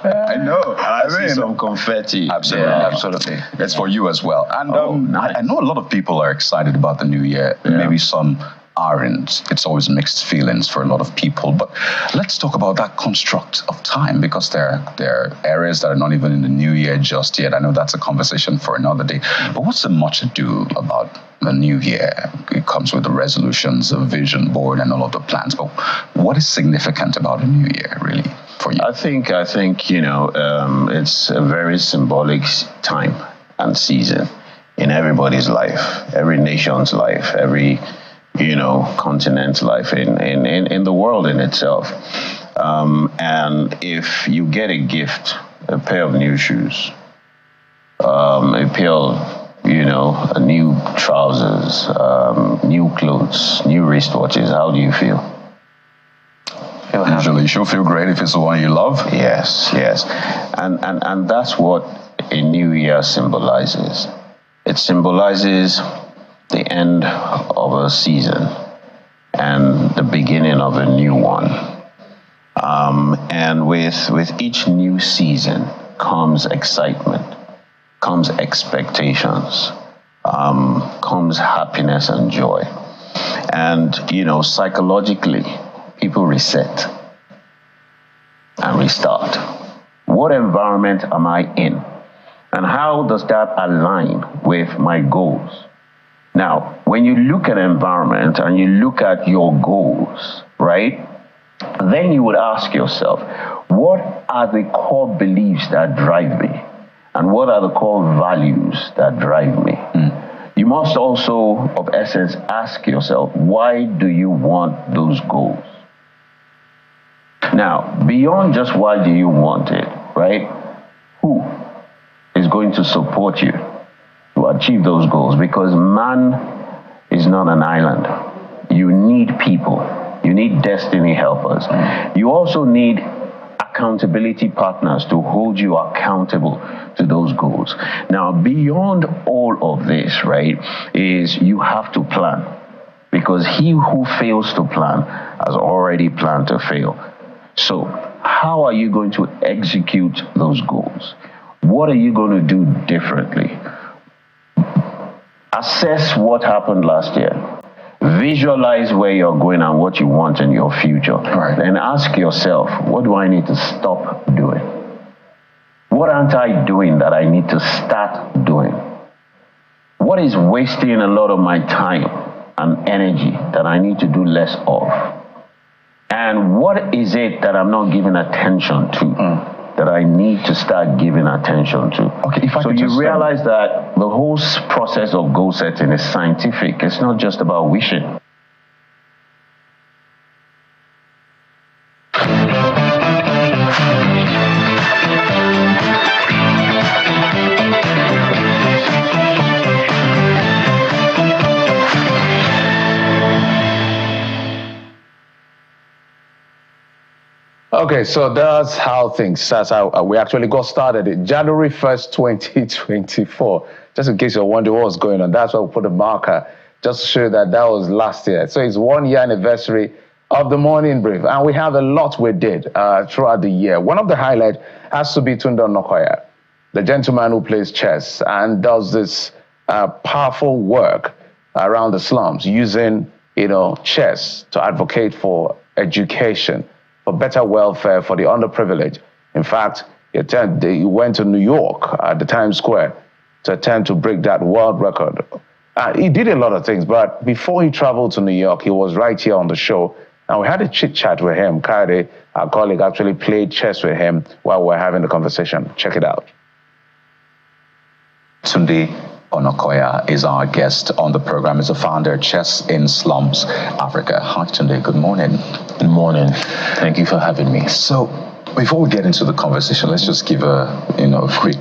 I know. I see some confetti. Absolutely. Yeah. Absolutely. It's for you as well. And nice. I know a lot of people are excited about the new year. Yeah. Maybe some aren't. It's always mixed feelings for a lot of people. But let's talk about that construct of time, because there are areas that are not even in the new year just yet. I know that's a conversation for another day. But what's so much ado about the new year? It comes with the resolutions, the vision board, and all of the plans. But what is significant about the new year, really, for you? I think it's a very symbolic time and season in everybody's life, every nation's life, every continent's life, in the world in itself. And if you get a gift, a pair of new shoes, a pair of, new trousers, new clothes, new wristwatches, how do you feel? Usually you should feel great if it's the one you love. Yes. And that's what a new year symbolizes. It symbolizes the end of a season and the beginning of a new one. And with each new season comes excitement, comes expectations, comes happiness and joy. And, psychologically, people reset and restart. What environment am I in? And how does that align with my goals? Now, when you look at environment and you look at your goals, right, then you would ask yourself, what are the core beliefs that drive me? And what are the core values that drive me? You must also, of essence, ask yourself, why do you want those goals? Now, beyond just why do you want it, right? Who is going to support you to achieve those goals? Because man is not an island. You need people. You need destiny helpers. You also need accountability partners to hold you accountable to those goals. Now, beyond all of this, right, is you have to plan. Because he who fails to plan has already planned to fail. So, how are you going to execute those goals? What are you going to do differently? Assess what happened last year. Visualize where you're going and what you want in your future. Right. Then ask yourself, what do I need to stop doing? What aren't I doing that I need to start doing? What is wasting a lot of my time and energy that I need to do less of? And what is it that I'm not giving attention to? That I need to start giving attention to. Okay, if I so you realize that the whole process of goal setting is scientific. It's not just about wishing. Okay, so that's how things, that's how we actually got started. January 1st, 2024. Just in case you're wondering what was going on, that's why we put a marker, just to show that that was last year. So it's 1 year anniversary of the morning brief, and we have a lot we did throughout the year. One of the highlights has to be Tunde Onakoya, the gentleman who plays chess and does this powerful work around the slums using, chess to advocate for education, for better welfare for the underprivileged. In fact, he went to New York at the Times Square to attempt to break that world record. He did a lot of things, but before he traveled to New York, he was right here on the show, and we had a chit-chat with him. Kade, our colleague, actually played chess with him while we were having the conversation. Check it out. Tunde Onakoya is our guest on the program. He's a founder of Chess in Slums Africa. Hi, Tunde. Good morning. Good morning. Thank you for having me. So, before we get into the conversation, let's just give a quick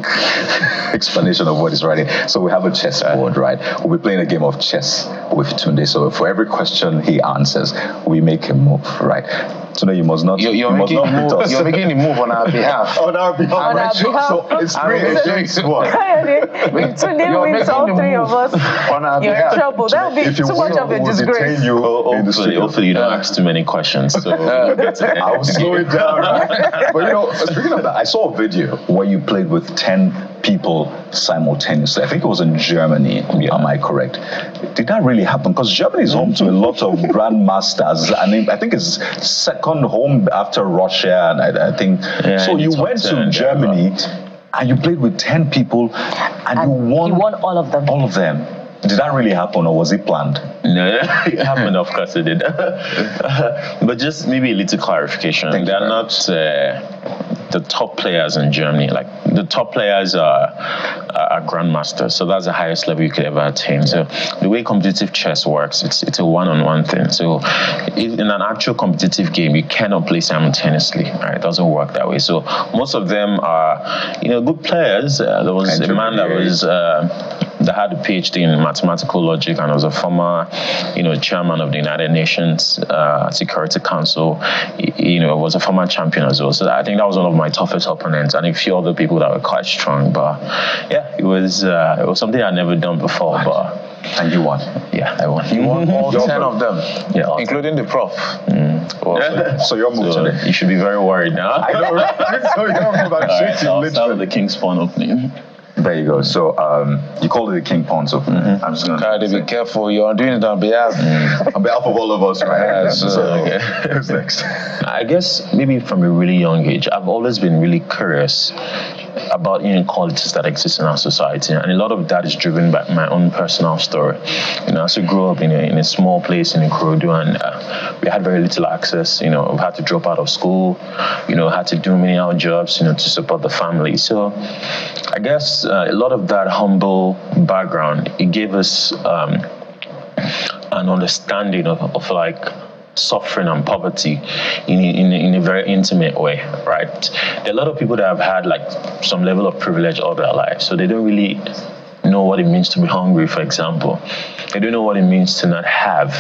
explanation of what is writing. So we have a chess board, right? We'll be playing a game of chess with Tunde. So for every question he answers, we make a move, right? Tunde, you must not. You're making a move on our behalf. On our behalf. On our behalf. So it's three against one. Tunde wins all three of us. On our You're behalf. in trouble. That would be too much of a disgrace. Hopefully you don't ask too many questions. So I will slow it down. Right? But speaking of that, I saw a video where you played with 10 people simultaneously. I think it was in Germany. Yeah. Am I correct? Did that really happen? Because Germany is home to a lot of grandmasters. I think it's second home after Russia, and I think so. You went to Germany and you played with 10 people, and you won. You won all of them. All of them. Did that really happen, or was it planned? No, it happened. Of course it did. But just maybe a little clarification. They're not the top players in Germany. Like, the top players are grandmasters, so that's the highest level you could ever attain. So the way competitive chess works, it's a one-on-one thing. So in an actual competitive game, you cannot play simultaneously. Right? It doesn't work that way. So most of them are, good players. There was a man that had a PhD in mathematical logic and was a former, chairman of the United Nations Security Council. Was a former champion as well. So I think that was one of my toughest opponents, and a few other people that were quite strong. But yeah, it was something I'd never done before. But and you won. Yeah, I won. You won all 10 of them. Yeah, including the prof. So you're moved today. You should be very worried now. I know, right? So you're I'll start with the King's Pawn opening. There you go. So you call it the King Pawns opening. I'm just going to be careful. You're doing it on behalf of all of us, right? Yeah, so who's next? I guess maybe from a really young age, I've always been really curious about inequalities that exist in our society, and a lot of that is driven by my own personal story. As I grew up in a small place in Ikorodu, and we had very little access. We had to drop out of school. Had to do many odd jobs, to support the family. So, I guess a lot of that humble background, it gave us an understanding of like suffering and poverty in a very intimate way, right? There are a lot of people that have had like some level of privilege all their life, so they don't really know what it means to be hungry, for example. They don't know what it means to not have,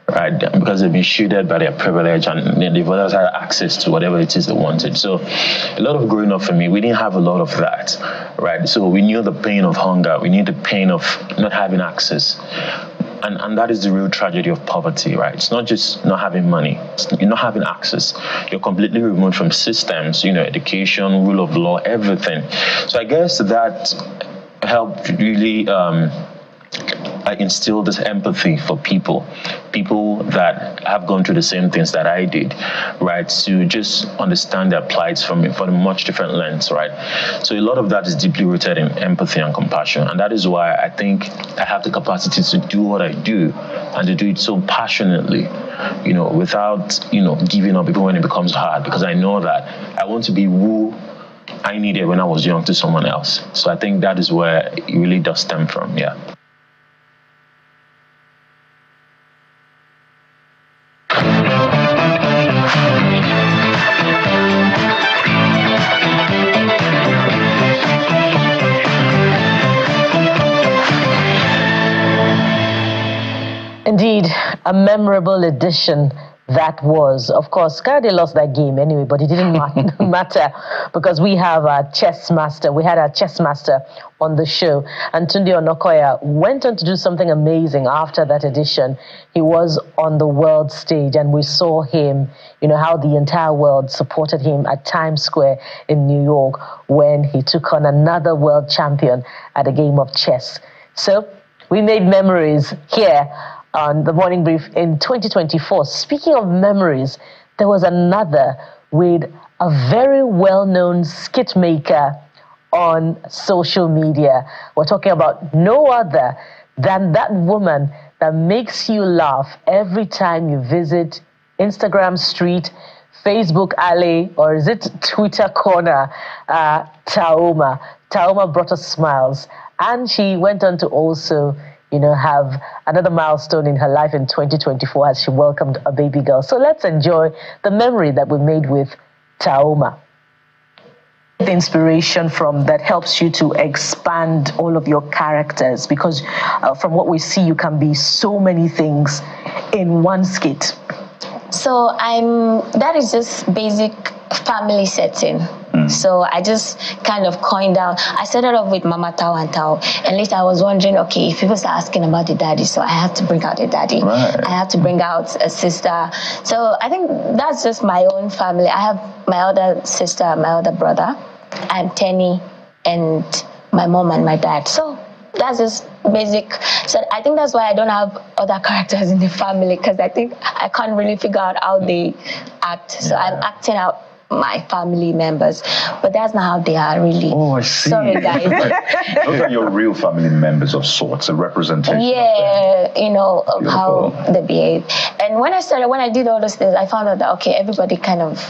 right? Because they've been shielded by their privilege, and they've always had access to whatever it is they wanted. So a lot of growing up for me, we didn't have a lot of that, right? So we knew the pain of hunger, we knew the pain of not having access. And that is the real tragedy of poverty, right? It's not just not having money, you're not having access. You're completely removed from systems, education, rule of law, everything. So I guess that helped really instill this empathy for people that have gone through the same things that I did, right? To just understand their plights from a much different lens, right? So a lot of that is deeply rooted in empathy and compassion, and that is why I think I have the capacity to do what I do, and to do it so passionately, without giving up even when it becomes hard, because I know that I want to be who I needed when I was young to someone else. So I think that is where it really does stem from, yeah. Indeed, a memorable edition that was. Of course, Kayode lost that game anyway, but it didn't matter because we have our chess master. We had our chess master on the show, and Tunde Onakoya went on to do something amazing after that edition. He was on the world stage, and we saw him, how the entire world supported him at Times Square in New York when he took on another world champion at a game of chess. So we made memories here on the Morning Brief in 2024. Speaking of memories, there was another with a very well-known skit maker on social media. We're talking about no other than that woman that makes you laugh every time you visit Instagram Street, Facebook Alley, or is it Twitter Corner, Taoma. Taoma brought us smiles, and she went on to also have another milestone in her life in 2024 as she welcomed a baby girl. So let's enjoy the memory that we made with Taoma. The inspiration from that helps you to expand all of your characters, because from what we see, you can be so many things in one skit. So that is just basic family setting. So I just kind of coined out. I started off with Mama Tao and Tao, and later I was wondering, okay, if people start asking about the daddy, so I have to bring out a daddy. Right. I have to bring out a sister. So I think that's just my own family. I have my other sister, my other brother. I'm Tenny, and my mom and my dad. So that's just basic. So I think that's why I don't have other characters in the family, because I think I can't really figure out how they act. So I'm acting out my family members, but that's not how they are really. Oh, I see. Sorry, guys. Those are your real family members of sorts, a representation. Yeah, of Beautiful. how they behave. And when I did all those things, I found out that okay, everybody kind of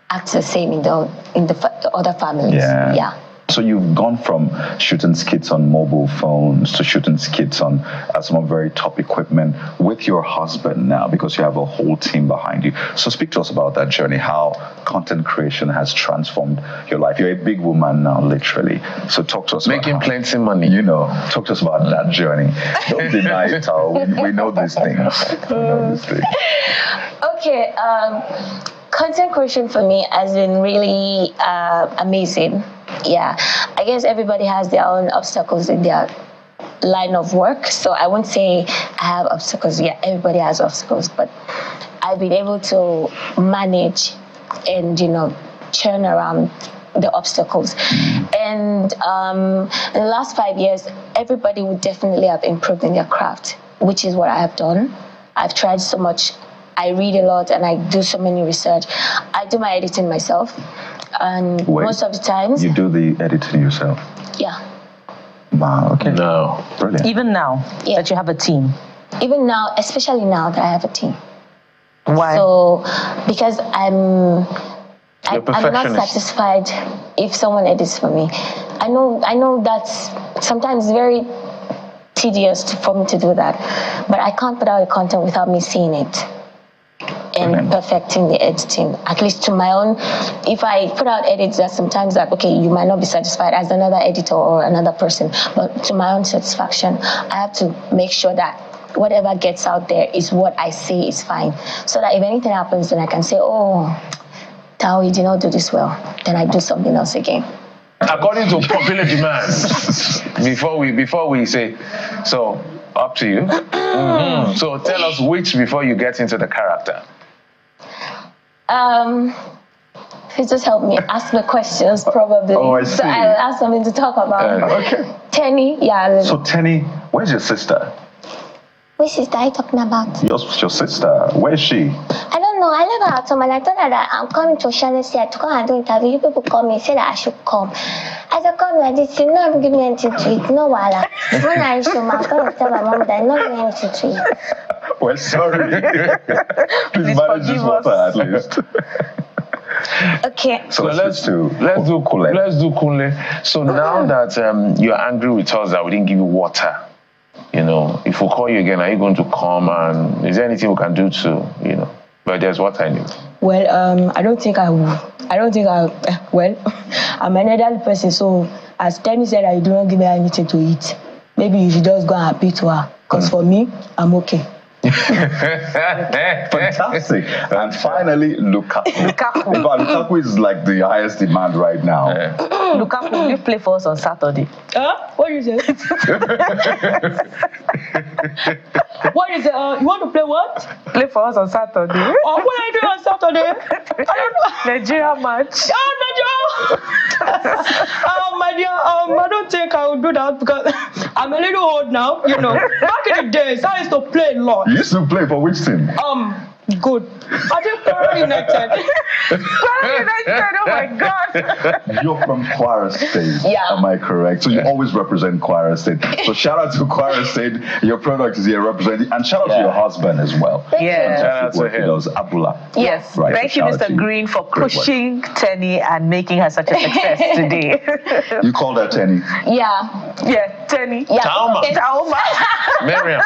acts the same in the other families. Yeah. So you've gone from shooting skits on mobile phones to shooting skits on some very top equipment with your husband now, because you have a whole team behind you. So speak to us about that journey, how content creation has transformed your life. You're a big woman now, literally. So talk to us Making plenty money. Talk to us about that journey. Don't deny it, Tao. We know these things. Okay. Content creation for me has been really amazing. Yeah, I guess everybody has their own obstacles in their line of work. So I won't say I have obstacles. Yeah, everybody has obstacles, but I've been able to manage and, churn around the obstacles. And in the last 5 years, everybody would definitely have improved in their craft, which is what I have done. I've tried so much. I read a lot and I do so many research. I do my editing myself. and most of the times. You do the editing yourself? Yeah. Wow, okay. No. Brilliant. Even now that you have a team? Even now, especially now that I have a team. Why? So, because I'm not satisfied if someone edits for me. I know that's sometimes very tedious for me to do that, but I can't put out a content without me seeing it and perfecting the editing. At least to my own, if I put out edits, that sometimes that, okay, you might not be satisfied as another editor or another person, but to my own satisfaction, I have to make sure that whatever gets out there is what I say is fine. So that if anything happens, then I can say, oh, Tao, you did not do this well. Then I do something else again. According to popular demand, before we say, so up to you. Mm-hmm. So tell us which before you get into the character. Please just help me ask the questions, probably. Oh, I see. So I'll have something to talk about. Okay. Tenny, yeah. So Tenny, where's your sister? Which sister are you talking about? Your sister. Where is she? I don't know. I never had someone. I told her that I'm coming to Oceanesia to come and do interview. You people call me, say that I should come. I said, come like this. You not give me anything to eat. No, wala. When I show my, I'm going to tell my mom that I'm not giving me anything to eat. Well, sorry. Please manage this water at least. Okay. So let's do Kunle. Let's do Kunle. So now that you're angry with us that we didn't give you water, you know, if we call you again, are you going to come? And is there anything we can do to, you know? But there's what I need. Well, I don't think I will. Well, I'm an elderly person, so as Tenny said, I do not give her anything to eat. Maybe you should just go and appeal to her. Because for me, I'm okay. Fantastic. And finally, Lukaku. Lukaku is like the highest demand right now. Lukaku, will you play for us on Saturday? What is it? What is it? You want to play what? Play for us on Saturday. Oh, what I do on Saturday? I don't know. Nigeria match. Oh, Nigeria! My dear, I don't think I will do that because I'm a little old now, you know. Back in the days, I used to play a lot. You used to play for which team? Good. I think Kwara United. Kwara United, oh my God. You're from Kwara State. Yeah. Am I correct? So you always represent Kwara State. So shout out to Kwara State. Your product is here representing. And shout out to your husband as well. Yeah. Shout out to him. Abula. Yes. Right. Thank you, Mr. Green, for pushing Tenny and making her such a success today. You called her Tenny? Yeah. Yeah, Tenny. Yeah. Tauma. Miriam,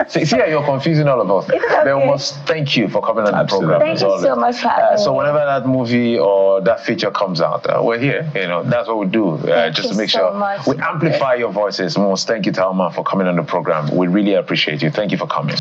see, you're confusing all of us. They must thank you for coming on the program. Thank you so much for having me. So whenever that movie or that feature comes out, we're here. You know, that's what we do. Just to make sure we amplify your voices. Most thank you, Tauma, for coming on the program. We really appreciate you. Thank you for coming.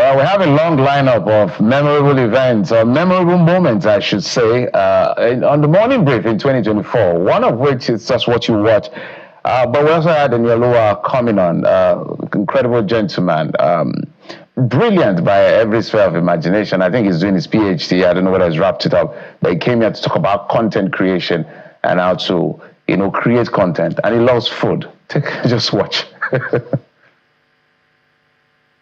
We have a long lineup of memorable events, or memorable moments, I should say, on the morning brief in 2024, one of which is just what you watch. But we also had Nollywood coming on, incredible gentleman, brilliant by every sphere of imagination. I think he's doing his PhD. I don't know whether he's wrapped it up, but he came here to talk about content creation and how to, you know, create content. And he loves food. Just watch.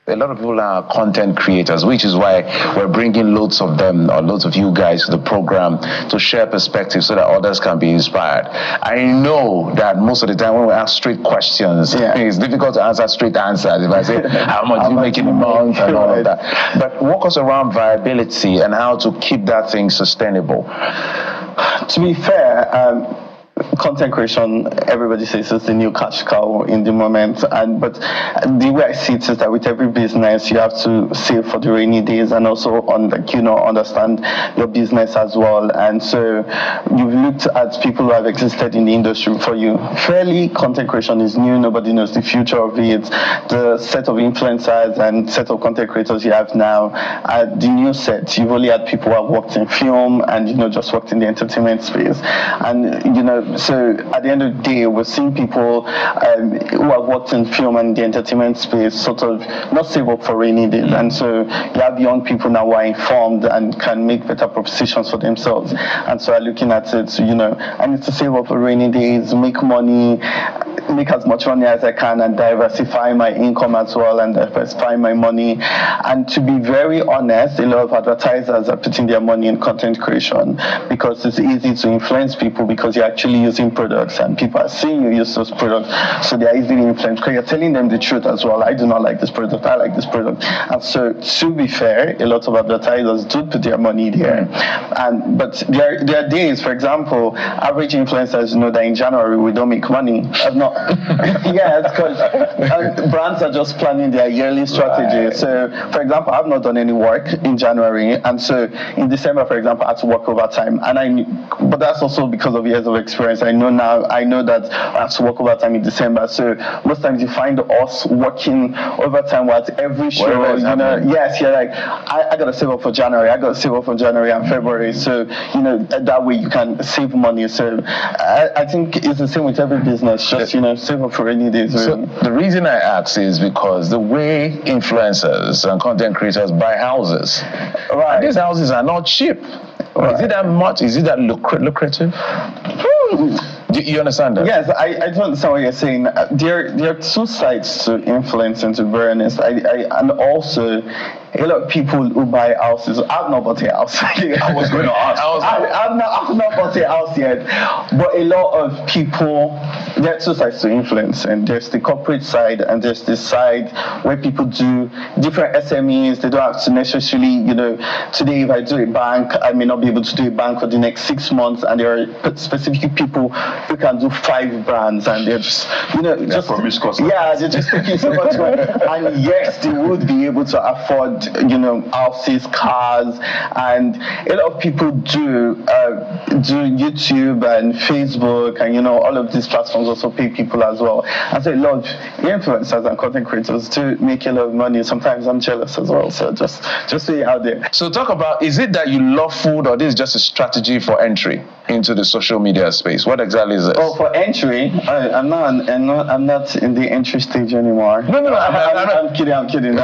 A lot of people are content creators, which is why we're bringing loads of them, or loads of you guys, to the program to share perspectives so that others can be inspired. I know that most of the time when we ask straight questions, it's difficult to answer straight answers. If I say, how much do you make in a month and all of that. But walk us around viability and how to keep that thing sustainable. To be fair, content creation, everybody says it's the new cash cow in the moment, but the way I see it is that with every business you have to save for the rainy days and also understand your business as well. And so you've looked at people who have existed in the industry before you. Fairly, content creation is new, nobody knows the future of it. The set of influencers and set of content creators you have now, at the new set, you've only had people who have worked in film and just worked in the entertainment space. And So at the end of the day, we're seeing people who have worked in film and the entertainment space sort of not save up for rainy days. And so you have young people now who are informed and can make better propositions for themselves. And so are looking at it, I need to save up for rainy days, make money, make as much money as I can, and diversify my income as well, and diversify my money. And to be very honest, a lot of advertisers are putting their money in content creation because it's easy to influence people because you're actually using products and people are seeing you use those products, so they're easily influenced because you're telling them the truth as well. I do not like this product, I like this product. And so to be fair, a lot of advertisers do put their money there. But there are days, for example, average influencers know that in January we don't make money. Yes, because brands are just planning their yearly strategy. Right. So, for example, I've not done any work in January, and so in December, for example, I had to work overtime, but that's also because of years of experience. I know that I have to work overtime in December. So most times you find us working overtime at every show. Yes, you're like, I gotta save up for January. I gotta save up for January and February. So that way you can save money. So I think it's the same with every business. Just save up for rainy days. So the reason I ask is because the way influencers and content creators buy houses, right? These houses are not cheap. Right. Is it that much? Is it that lucrative? Do you understand that? Yes, I do understand what you're saying. There are two sides to influence, and to be honest, and also a lot of people who buy houses. I've not bought a house. I was going to ask. I've not bought a house yet, but a lot of people. There are two sides to influence, and there's the corporate side, and there's the side where people do different SMEs. They don't have to necessarily, today if I do a bank, I may not be able to do a bank for the next 6 months, and there are specific people who can do 5 brands, and they're just, just promiscuous. Yeah, they're just taking so much money. And yes, they would be able to afford, houses, cars, and a lot of people do YouTube and Facebook, and all of these platforms also pay people as well. And so a lot of influencers and content creators do make a lot of money. Sometimes I'm jealous as well. So just stay out there. So talk about, is it that you love food, or this is just a strategy for entry into the social media space? What exactly is this? Oh, for entry, I'm not in the entry stage anymore. No, I'm kidding.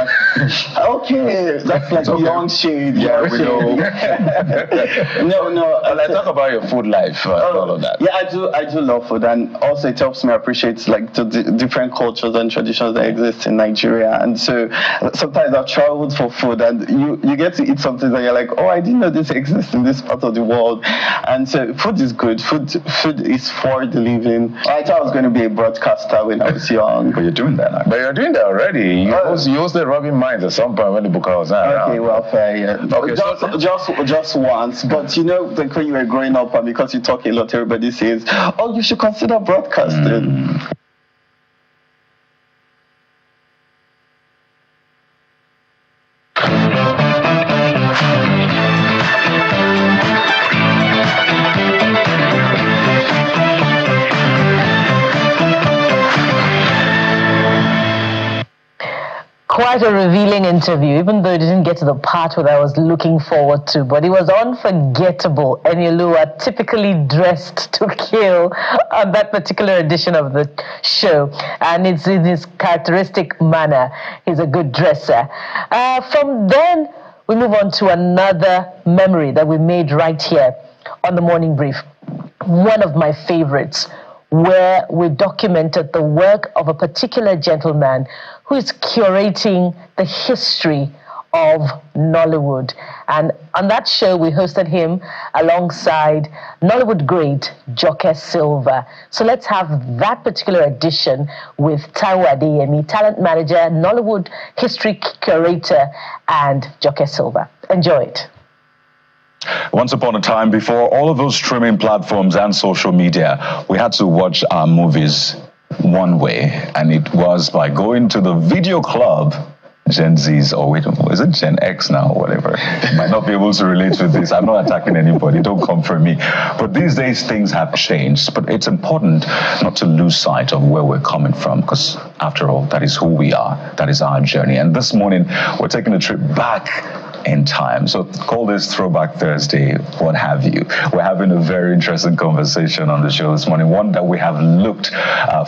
Okay, that's like beyond shade. Yeah, we know. No. Let's talk about your food life and all of that. Yeah, I do love food, and also it helps me appreciate like the different cultures and traditions that exist in Nigeria. And so sometimes I've traveled for food, and you get to eat something that you're like, oh, I didn't know this exists in this part of the world. And so food is good. Food is for the living. I thought I was going to be a broadcaster when I was young. But you're doing that now. But you're doing that already. You hosted Robin Minds at some point when the book was out. Okay, well, fair, yeah. Okay, just once. But like when you were growing up, and because you talk a lot, everybody says, oh, you should consider broadcasting. Quite a revealing interview, even though it didn't get to the part where I was looking forward to, but it was unforgettable. Enyelu are typically dressed to kill on that particular edition of the show, and it's in his characteristic manner. He's a good dresser. From then, we move on to another memory that we made right here on the Morning Brief. One of my favorites, where we documented the work of a particular gentleman who is curating the history of Nollywood. And on that show, we hosted him alongside Nollywood great Joke Silva. So let's have that particular edition with Taiwo Adeyemi, talent manager, Nollywood history curator, and Joke Silva. Enjoy it. Once upon a time, before all of those streaming platforms and social media, we had to watch our movies one way, and it was by going to the video club. Gen Zs, or wait, is it Gen X now, or whatever? Might not be able to relate with this. I'm not attacking anybody, don't come for me. But these days, things have changed. But it's important not to lose sight of where we're coming from, because after all, that is who we are. That is our journey. And this morning, we're taking a trip back in time. So call this Throwback Thursday, what have you. We're having a very interesting conversation on the show this morning, one that we have looked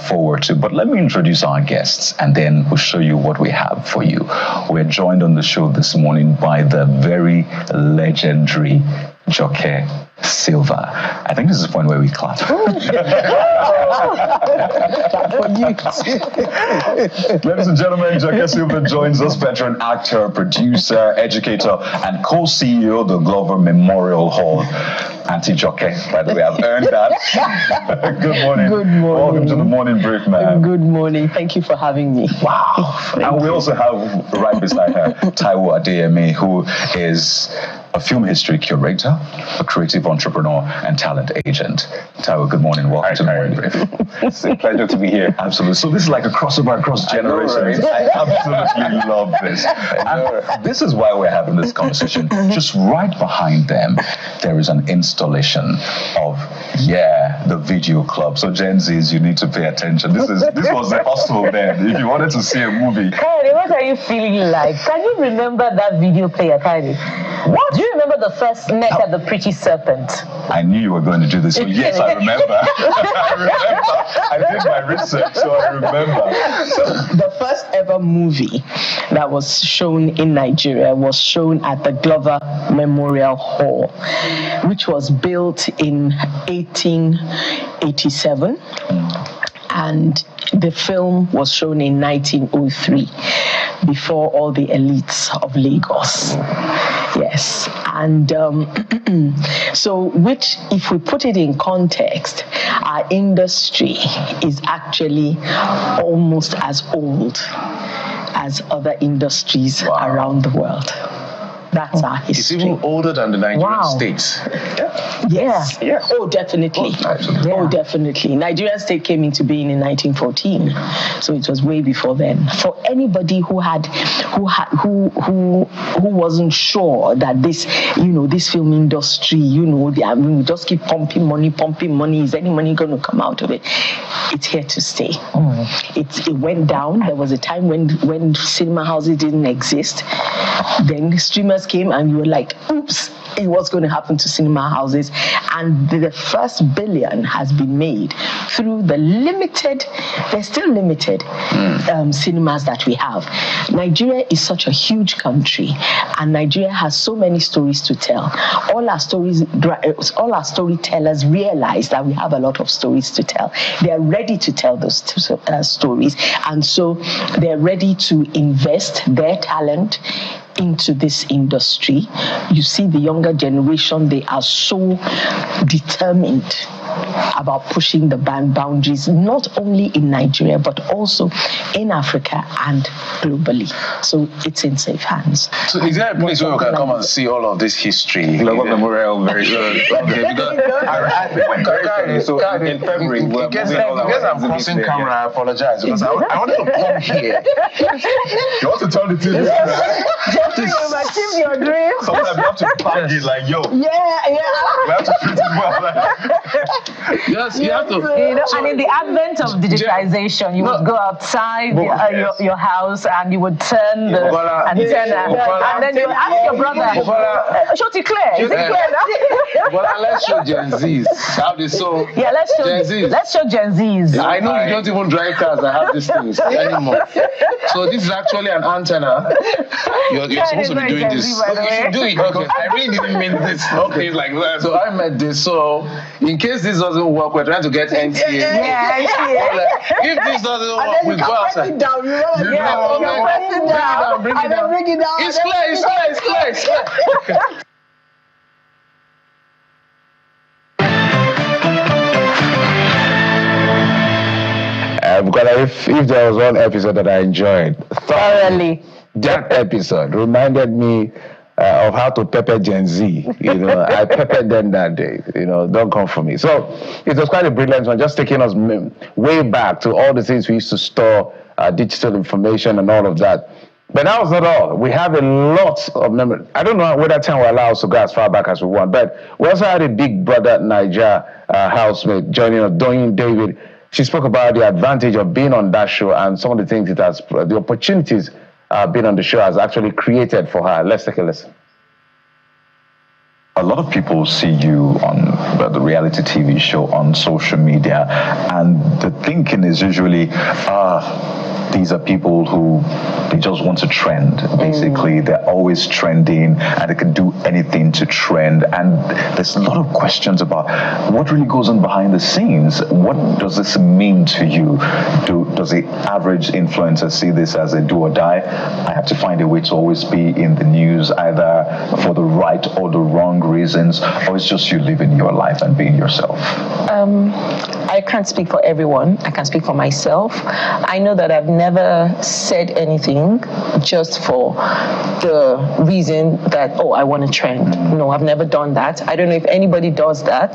forward to. But let me introduce our guests, and then we'll show you what we have for you. We're joined on the show this morning by the very legendary Joke Silva. I think this is the point where we clap. Ladies and gentlemen, Joke Silva joins us, veteran actor, producer, educator, and co-CEO of the Glover Memorial Hall. Auntie Joke, by the way, I've earned that. Good morning. Good morning. Welcome to the Morning Brief, ma'am. Good morning. Thank you for having me. Wow. And we also have right beside her, Taiwo Adeyemi, who is a film history curator, a creative entrepreneur, and talent agent. Taiwo, good morning. Welcome to the Morning Brief. It's a pleasure to be here. Absolutely. So this is like a crossover across generations. I absolutely love this. And this is why we're having this conversation. Just right behind them, there is an installation of, the video club. So Gen Zs, you need to pay attention. This was the hostel then. If you wanted to see a movie. Kyrie, what are you feeling like? Can you remember that video player, Kyrie? What? Do you remember the first neck at the Pretty Serpent? I knew you were going to do this. So yes, I remember. I did my research, so I remember. The first ever movie that was shown in Nigeria was shown at the Glover Memorial Hall, which was built in 1887. And the film was shown in 1903, before all the elites of Lagos. Yes, and so which, if we put it in context, our industry is actually almost as old as other industries around the world. That's our history. It's even older than the Nigerian states. Yes. Yeah. Oh, definitely. Oh, definitely. Nigerian state came into being in 1914, so it was way before then. For anybody who wasn't sure that this, this film industry, we just keep pumping money. Is any money going to come out of it? It's here to stay. It went down. There was a time when cinema houses didn't exist. Then streamers came and you were like, oops, what's going to happen to cinema houses? And the first billion has been made through the there's still limited cinemas that we have. Nigeria is such a huge country, and Nigeria has so many stories to tell. All our storytellers realize that we have a lot of stories to tell. They are ready to tell those stories, and so they're ready to invest their talent into this industry. You see the younger generation, they are so determined about pushing the boundaries, not only in Nigeria, but also in Africa and globally. So it's in safe hands. So is there a place where we can come and see all of this history? Global Memorial, very good. Okay, so in February, in case I'm crossing camera, I apologize, because I wanted to come here. You want to tell the TV? You've achieved your dream. Sometimes you have to pack it like, yo. Yeah. We have to treat it well. Yes, you have to. And in the advent of digitization, you would go outside your house and you would turn the antenna, and then you would ask your brother, "Shoti clear? Is it clear now?" Well, let's show Gen Zs how this so. Yeah, let's show Gen Zs. I know you don't even drive cars that have these things anymore. So this is actually an antenna. You're supposed to be doing this. You should do it. Okay. I really didn't mean this. Okay, like that. So I meant this. So in case this doesn't work, we're trying to get NTA. Yeah, if this doesn't work, we go outside. Bring it down. Bring it down. It's clear. Because if there was one episode that I enjoyed thoroughly, that episode reminded me of how to pepper Gen Z. I peppered them that day. Don't come for me. So it was quite a brilliant one, just taking us way back to all the things we used to store, digital information and all of that. But that was not all. We have a lot of memory. I don't know whether time will allow us to go as far back as we want, but we also had a Big Brother Naija housemate joining us, Doyin David. She spoke about the advantage of being on that show and some of the things the opportunities being on the show has actually created for her. Let's take a listen. a lot of people see you on the reality TV show on social media, and the thinking is usually, these are people who they just want to trend. Basically, they're always trending, and they can do anything to trend. And there's a lot of questions about what really goes on behind the scenes. What does this mean to you? Does the average influencer see this as a do or die? I have to find a way to always be in the news, either for the right or the wrong reasons, or it's just you living your life and being yourself? I can't speak for everyone. I can speak for myself. I know that I've never said anything just for the reason that, I want to trend. No, I've never done that. I don't know if anybody does that.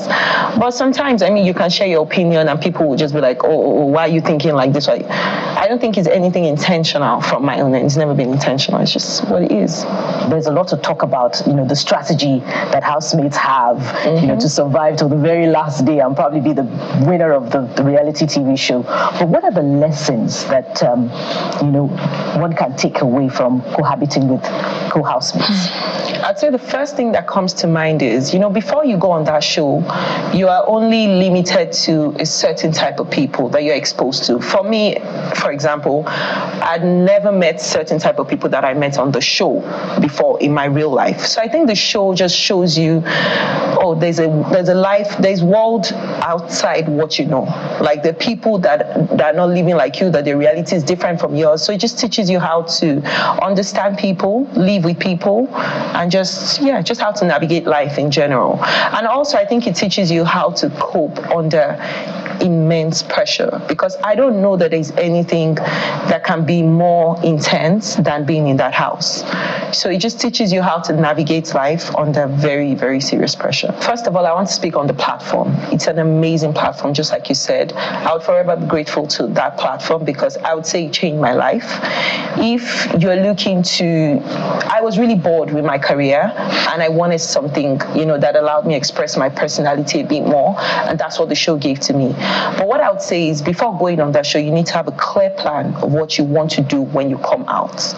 But sometimes, you can share your opinion and people will just be like, why are you thinking like this? I don't think it's anything intentional from my own end. It's never been intentional. It's just what it is. There's a lot to talk about, the strategy that housemates have, to survive till the very last day and probably be the winner of the reality TV show. But what are the lessons that, one can take away from cohabiting with co-housemates? I'd say the first thing that comes to mind is, before you go on that show, you are only limited to a certain type of people that you're exposed to. For me, for example, I'd never met certain type of people that I met on the show before in my real life. So I think the show just shows you, there's a life, there's world outside what you know. Like the people that are not living like you, that their reality is different from yours. So it just teaches you how to understand people, live with people, and just how to navigate life in general. And also I think it teaches you how to cope under immense pressure, because I don't know that there's anything that can be more intense than being in that house. So it just teaches you how to navigate life under very, very serious pressure. First of all, I want to speak on the platform. It's an amazing platform, just like you said. I would forever be grateful to that platform, because I would say it changed my life. If you're looking to, I was really bored with my career and I wanted something, that allowed me to express my personality a bit more, and that's what the show gave to me. But what I would say is, before going on that show, you need to have a clear plan of what you want to do when you come out.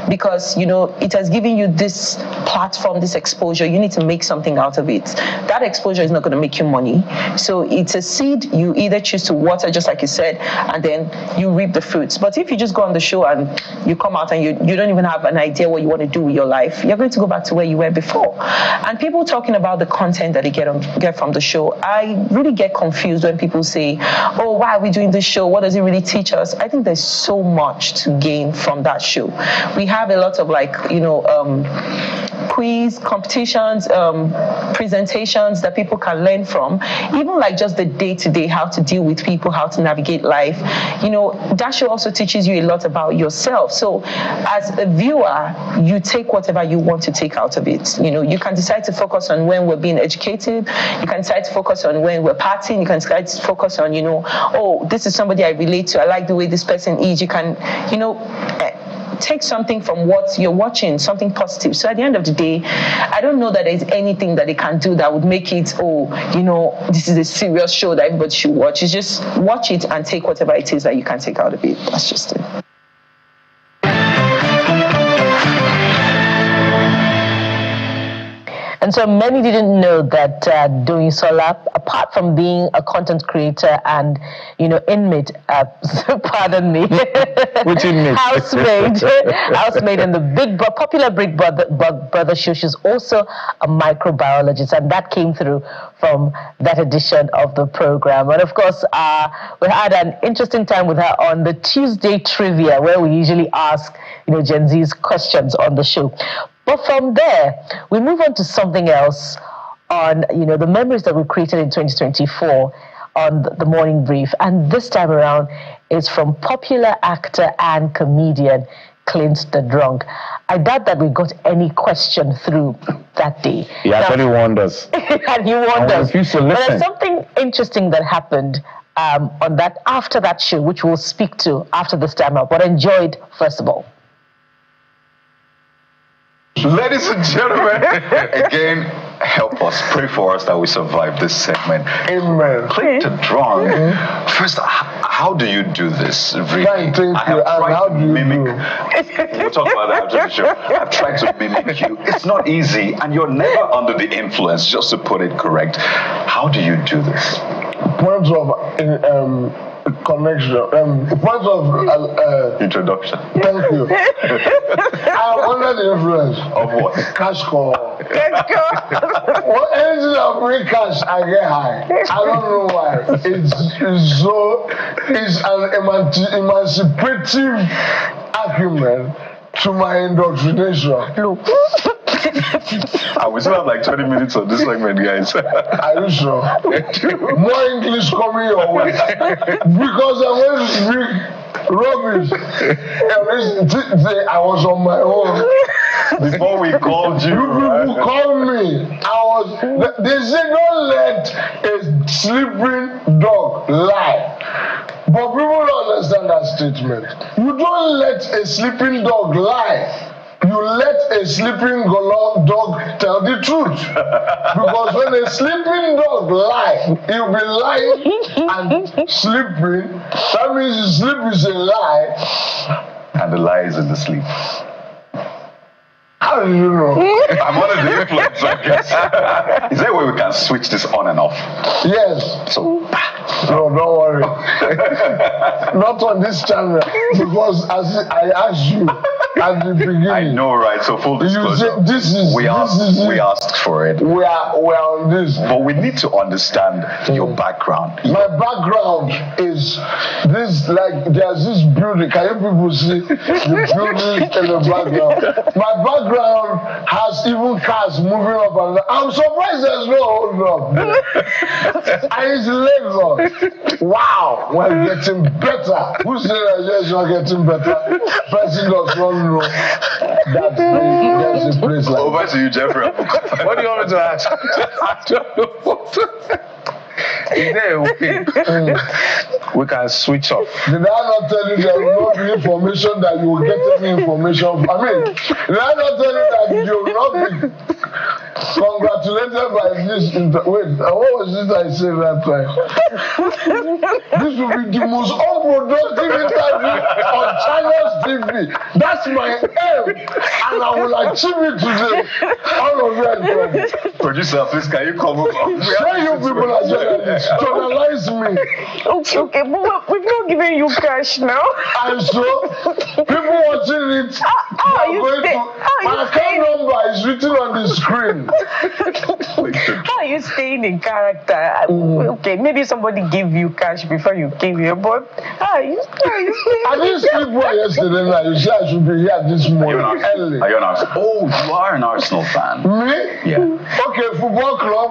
Because, it has given you this platform, this exposure. You need to make something out of it. That exposure is not going to make you money. So it's a seed you either choose to water, just like you said, and then you reap the fruits. But if you just go on the show and you come out and you don't even have an idea what you want to do with your life, you're going to go back to where you were before. And people talking about the content that they get from the show, I really get confused when people say, why are we doing this show? What does it really teach us? I think there's so much to gain from that show. We have a lot of quiz, competitions, presentations that people can learn from. Even like just the day-to-day, how to deal with people, how to navigate life. That show also teaches you a lot about yourself. So as a viewer, you take whatever you want to take out of it. You can decide to focus on when we're being educated. You can decide to focus on when we're partying. You can decide to focus on, this is somebody I relate to. I like the way this person is. You can, take something from what you're watching, something positive. So at the end of the day, I don't know that there's anything that they can do that would make it, this is a serious show that everybody should watch. It's just watch it and take whatever it is that you can take out of it. That's just it. And so many didn't know that Doyinsola, apart from being a content creator and, inmate, pardon me, Which inmate? housemaid in the popular Big Brother show, she's also a microbiologist, and that came through from that edition of the program. And of course, we had an interesting time with her on the Tuesday trivia, where we usually ask, Gen Z's questions on the show. But from there, we move on to something else on, the memories that we created in 2024 on the Morning Brief. And this time around is from popular actor and comedian Clint the Drunk. I doubt that we got any question through that day. He actually warned us. And he warned us. Refused to listen. But there's something interesting that happened after that show, which we'll speak to after this time up. But enjoyed, first of all. Ladies and gentlemen, again, help us, pray for us that we survive this segment. Amen. Clint the Drunk First, how do you do this? Really? Thank you. And how do you mimic? We'll talk about that after the show. I've tried to mimic you. It's not easy, and you're never under the influence, just to put it correct. How do you do this? Points of connection. Points of introduction. Thank you. I'm under the influence of what? Cash call. Well, anything that bring cash, I get high. I don't know why. It's an emancipative argument to my indoctrination. Look. We still have like 20 minutes on this segment, guys. Are you sure? More English coming your way. Because I want to speak rubbish. I was on my own. Before we called you. You people called me. They say don't let a sleeping dog lie. But people don't understand that statement. You don't let a sleeping dog lie. You let a sleeping dog tell the truth. Because when a sleeping dog lies, he'll be lying and sleeping. That means the sleep is a lie. And the lie is in the sleep. How do you know? I'm under the influence, I guess. Is there a way we can switch this on and off? Yes. So, no, don't worry. Not on this channel. Because as I asked you at the beginning. I know, right? So full disclosure. You said we asked for it. We are on this. But we need to understand your background. My background is this, like, there's this building. Can you people see the building in the background? My background has even cars moving up and down. I'm surprised there's no hold up. And it's Lagos. Wow, we're getting better. Who said that you're getting better? Person does not know that there's a place like Over to you, Jeffrey. What do you want me to ask? I don't know what to Is there a way we can switch off? Did I not tell you there will not be information that you will get any information? I mean, did I not tell you that you will not be congratulated by this? Wait, what was it I said that time? This will be the most unproductive interview on Channels TV. That's my aim, and I will achieve it today. All of you. Producer, please, can you come over? Say you people are journalists. Journalize me. Okay, but we've not given you cash now. And so, people watching it are going to. My account number is written on the screen. How are you staying in character? Okay, maybe somebody gave you cash before you came here, but how are you staying? I didn't sleep well yesterday night. You said I should be here this morning early. Are you an Arsenal? Oh, you are an Arsenal fan. Me? Yeah. Okay, football club.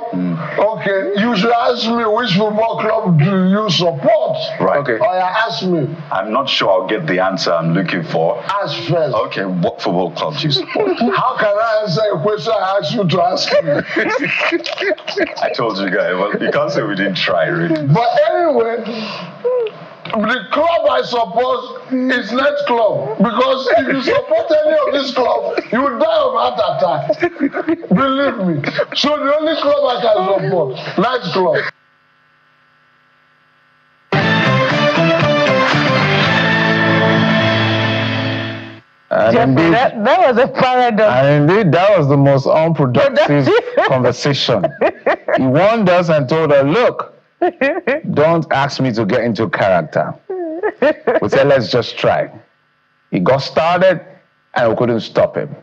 Okay, you should ask me which football club do you support? Right. Okay. Or ask me. I'm not sure I'll get the answer I'm looking for. Ask first. Okay, what football club do you support? How can I answer a question I asked you to ask me? I told you guys, well, you can't say we didn't try, really. But anyway, the club I support is Night Club. Because if you support any of this club, you will die of heart attack. Believe me. So the only club I can support, Night Club. And indeed, that was a paradox. And indeed, that was the most unproductive conversation. He warned us and told us, look, don't ask me to get into character. We said, let's just try. He got started and we couldn't stop him.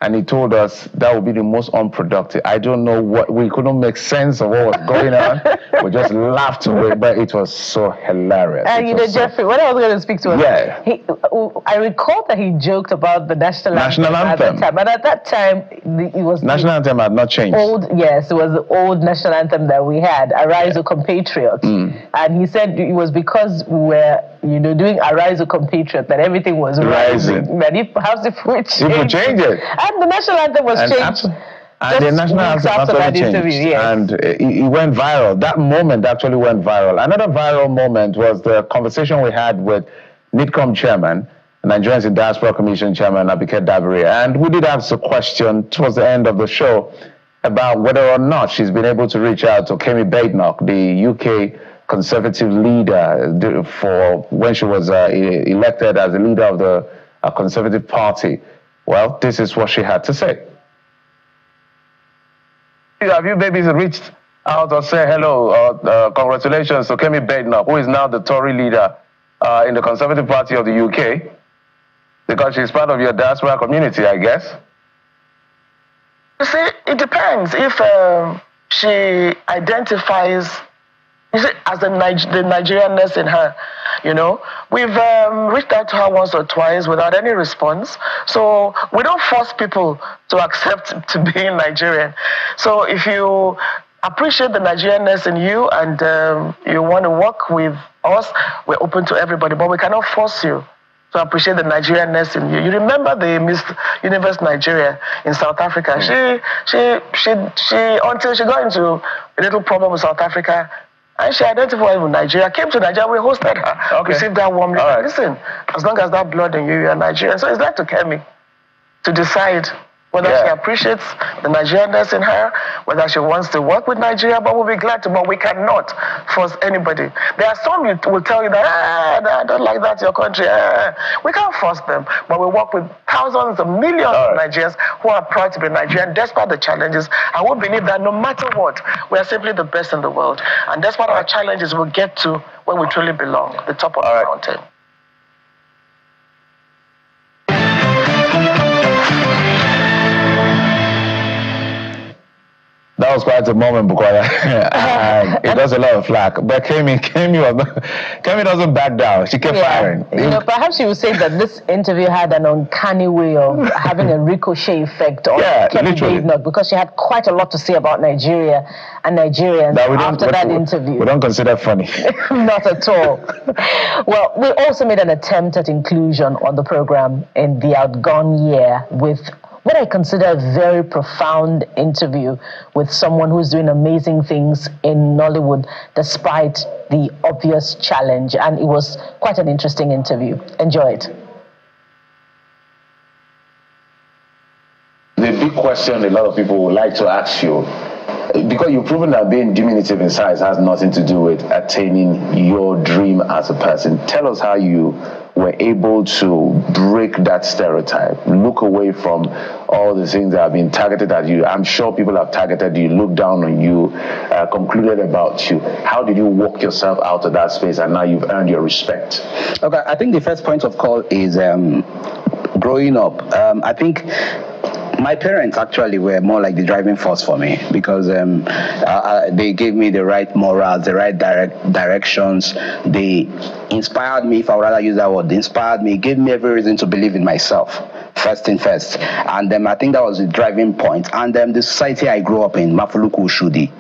And he told us that would be the most unproductive. I don't know what, we couldn't make sense of what was going on. We just laughed away, but it was so hilarious. And you know, Jeffrey, what I was going to speak to him, I recall that he joked about the national anthem. At that time. But at that time, it was... National anthem had not changed. Yes, it was the old national anthem that we had, Arise, O Compatriots. And he said it was because we were, doing Arise, O Compatriot, that everything was rising. But perhaps if we change it. And the national anthem was changed. And the national anthem actually changed. Yes. And it went viral. That moment actually went viral. Another viral moment was the conversation we had with NIDCOM chairman, Nigerians in Diaspora Commission chairman, Abike Dabiri. And we did ask a question towards the end of the show about whether or not she's been able to reach out to Kemi Badenoch, the UK conservative leader for when she was elected as the leader of the Conservative Party. Well, this is what she had to say. Have you babies reached out or say hello or congratulations to Kemi Badenoch, who is now the Tory leader in the Conservative Party of the UK? Because she's part of your diaspora community, I guess. You see, it depends. If she identifies, you see, as the Nigerianness in her, you know, we've reached out to her once or twice without any response. So we don't force people to accept to being Nigerian. So if you appreciate the Nigerianness in you and you want to work with us, we're open to everybody, but we cannot force you to appreciate the Nigerianness in you. You remember the Miss Universe Nigeria in South Africa? She until she got into a little problem with South Africa, and she identified with Nigeria, came to Nigeria, we hosted her, received her warmly. Right. Listen, as long as that blood in you, you're Nigerian. So it's left to Kemi to decide whether she appreciates the Nigerianness in her, whether she wants to work with Nigeria, but we'll be glad to, but we cannot force anybody. There are some who will tell you that, I don't like that, your country. We can't force them, but we work with thousands of millions of Nigerians who are proud to be Nigerian despite the challenges, and we believe that no matter what, we are simply the best in the world. And despite our challenges, we'll get to where we truly belong, the top of the mountain. That was quite a moment, Bukola. It does a lot of flack. But Kemi doesn't back down. She kept firing. You know, perhaps you would say that this interview had an uncanny way of having a ricochet effect on Kemi Badenoch, because she had quite a lot to say about Nigeria and Nigerians after that interview. We don't consider funny. Not at all. Well, we also made an attempt at inclusion on the program in the outgone year with what I consider a very profound interview with someone who's doing amazing things in Nollywood despite the obvious challenge. And it was quite an interesting interview. Enjoy it. The big question a lot of people would like to ask you, because you've proven that being diminutive in size has nothing to do with attaining your dream as a person. Tell us how you were able to break that stereotype, look away from all the things that have been targeted at you. I'm sure people have targeted you, looked down on you, concluded about you. How did you walk yourself out of that space and now you've earned your respect? Okay, I think the first point of call is growing up. I think my parents actually were more like the driving force for me, because they gave me the right morals, the right directions. They inspired me, if I would rather use that word, they inspired me, gave me every reason to believe in myself, first thing first. And I think that was the driving point. And the society I grew up in, Mafuluku Ushudi,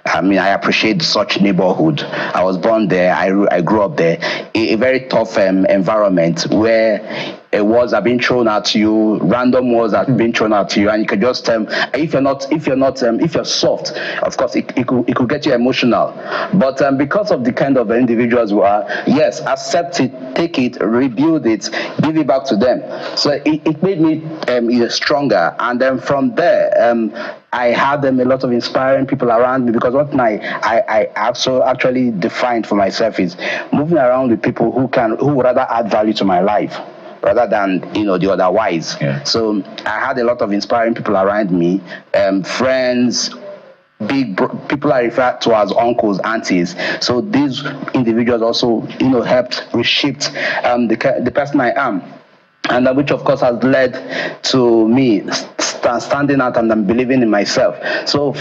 I mean, I appreciate such neighborhood. I was born there. I grew up there. A very tough environment where words are being thrown at you, random words are being thrown at you, and you can just if you're soft, of course it could get you emotional. But because of the kind of individuals we are, yes, accept it, take it, rebuild it, give it back to them. So it made me stronger, and then from there. I had a lot of inspiring people around me, because what I also actually defined for myself is moving around with people who would rather add value to my life rather than the otherwise. Yeah. So I had a lot of inspiring people around me, friends, people I refer to as uncles, aunties. So these individuals also helped reshape the person I am. And which, of course, has led to me standing out and believing in myself. So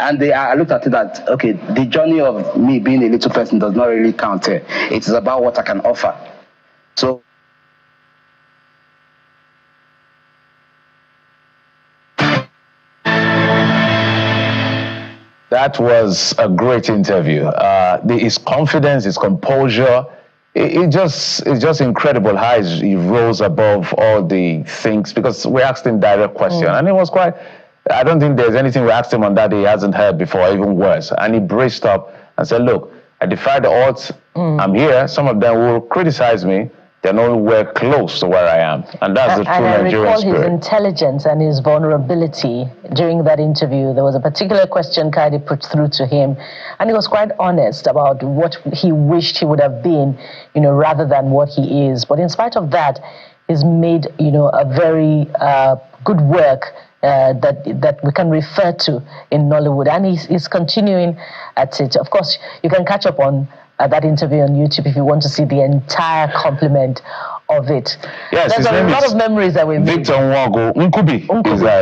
I looked at it that, okay, the journey of me being a little person does not really count here. It is about what I can offer. So that was a great interview. His confidence, his composure, it's just incredible how he rose above all the things, because we asked him direct question, and it was quite, I don't think there's anything we asked him on that he hasn't heard before, even worse. And he braced up and said, look, I defy the odds. I'm here. Some of them will criticize me. they're nowhere close to where I am. And that's the true Nigerian recall spirit. his intelligence and his vulnerability during that interview. There was a particular question Kaidi put through to him, and he was quite honest about what he wished he would have been, rather than what he is. But in spite of that, he's made, a very good work that we can refer to in Nollywood, and he's continuing at it. Of course, you can catch up on that interview on YouTube if you want to see the entire complement of it. Yes, there's a lot of memories that we made. Victor Nwago Nkubi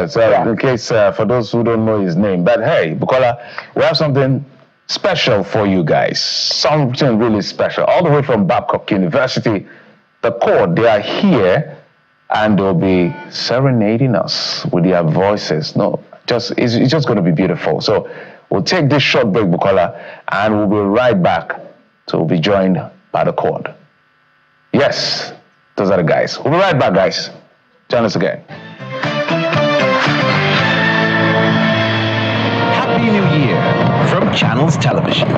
is in case for those who don't know his name. But hey, Bukola, we have something special for you guys. Something really special. All the way from Babcock University, the Chord, they are here and they'll be serenading us with their voices. It's just going to be beautiful. So we'll take this short break, Bukola, and we'll be right back. So we'll be joined by the Chord. Yes, those are the guys. We'll be right back, guys. Join us again. Happy New Year from Channels Television.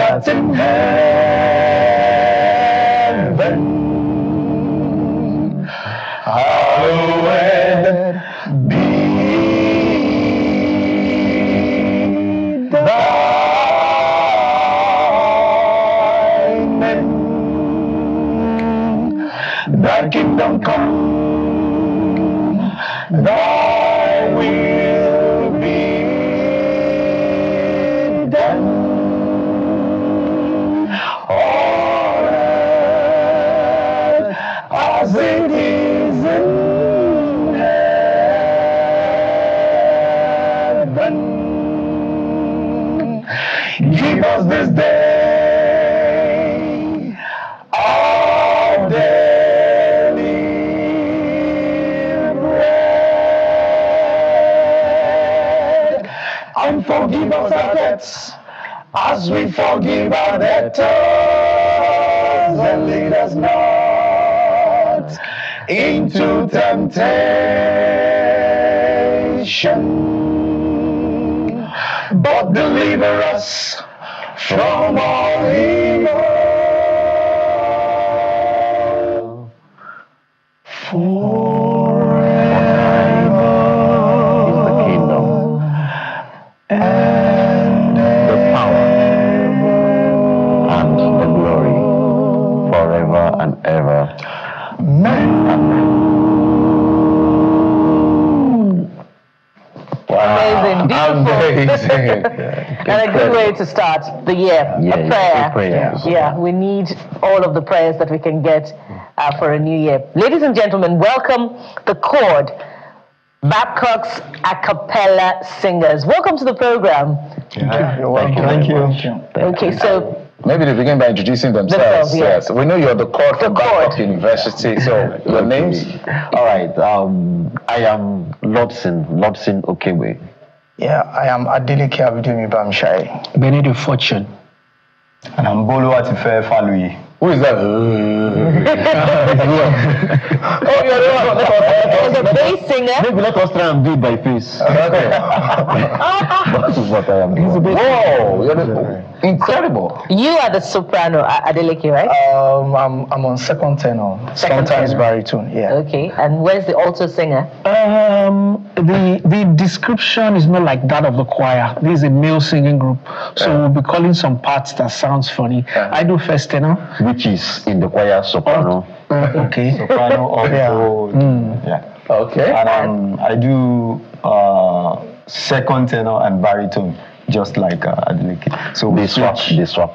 Art in heaven, hallowed be thy name. Thy kingdom come, thy will be done. As it is in heaven, give us this day our daily bread, and forgive us our debts as we forgive our debtors, and lead us not into temptation, but deliver us from all evil. Forever is the kingdom and the power and the glory forever and ever. Amen. Amazing, beautiful. Amazing. And a good way to start the year. A prayer. Yeah, we need all of the prayers that we can get for a new year. Ladies and gentlemen, welcome the Chord, Babcock's a cappella singers. Welcome to the program. Thank you. Okay, so maybe they begin by introducing themselves. Yes. We know you're the Chord from Babcock University. So your names? All right. I am Lobson Okewe. Yeah, I am Adeleke Abidumi Bamshai. Benedict Fortune. And I'm Bolo Atife Falui. Who is that? Oh, you're the bass singer. Maybe let us try and do it by face. Okay. That is what I am. Whoa, you're incredible. You are the soprano, Adeleke, right? I'm on second tenor, sometimes baritone. Yeah. Okay, and where's the alto singer? The description is not like that of the choir. This is a male singing group, so we'll be calling some parts that sounds funny. I do first tenor, which is in the choir soprano. Okay. Soprano, alto. Yeah. Okay. And I do second tenor and baritone, just like Adeleke. So they swap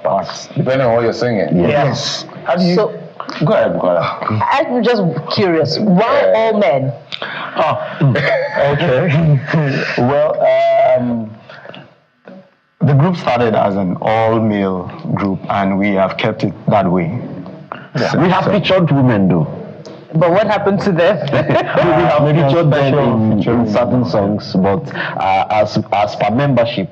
parts depending on what you're singing. Yes. How do you? Go ahead. I'm just curious. Why all men? Okay. Well, the group started as an all-male group, and we have kept it that way. We have featured women, though. But what happened to them? We have featured them in certain songs, but as per membership,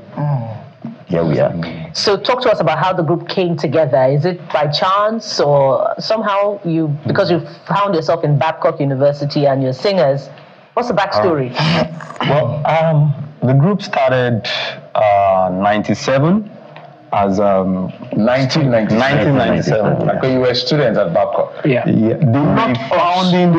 here we are. So talk to us about how the group came together. Is it by chance or somehow because you found yourself in Babcock University and you're singers? What's the backstory? Well, the group started 97 as 1997. Like when you were students at Babcock. Yeah. The founding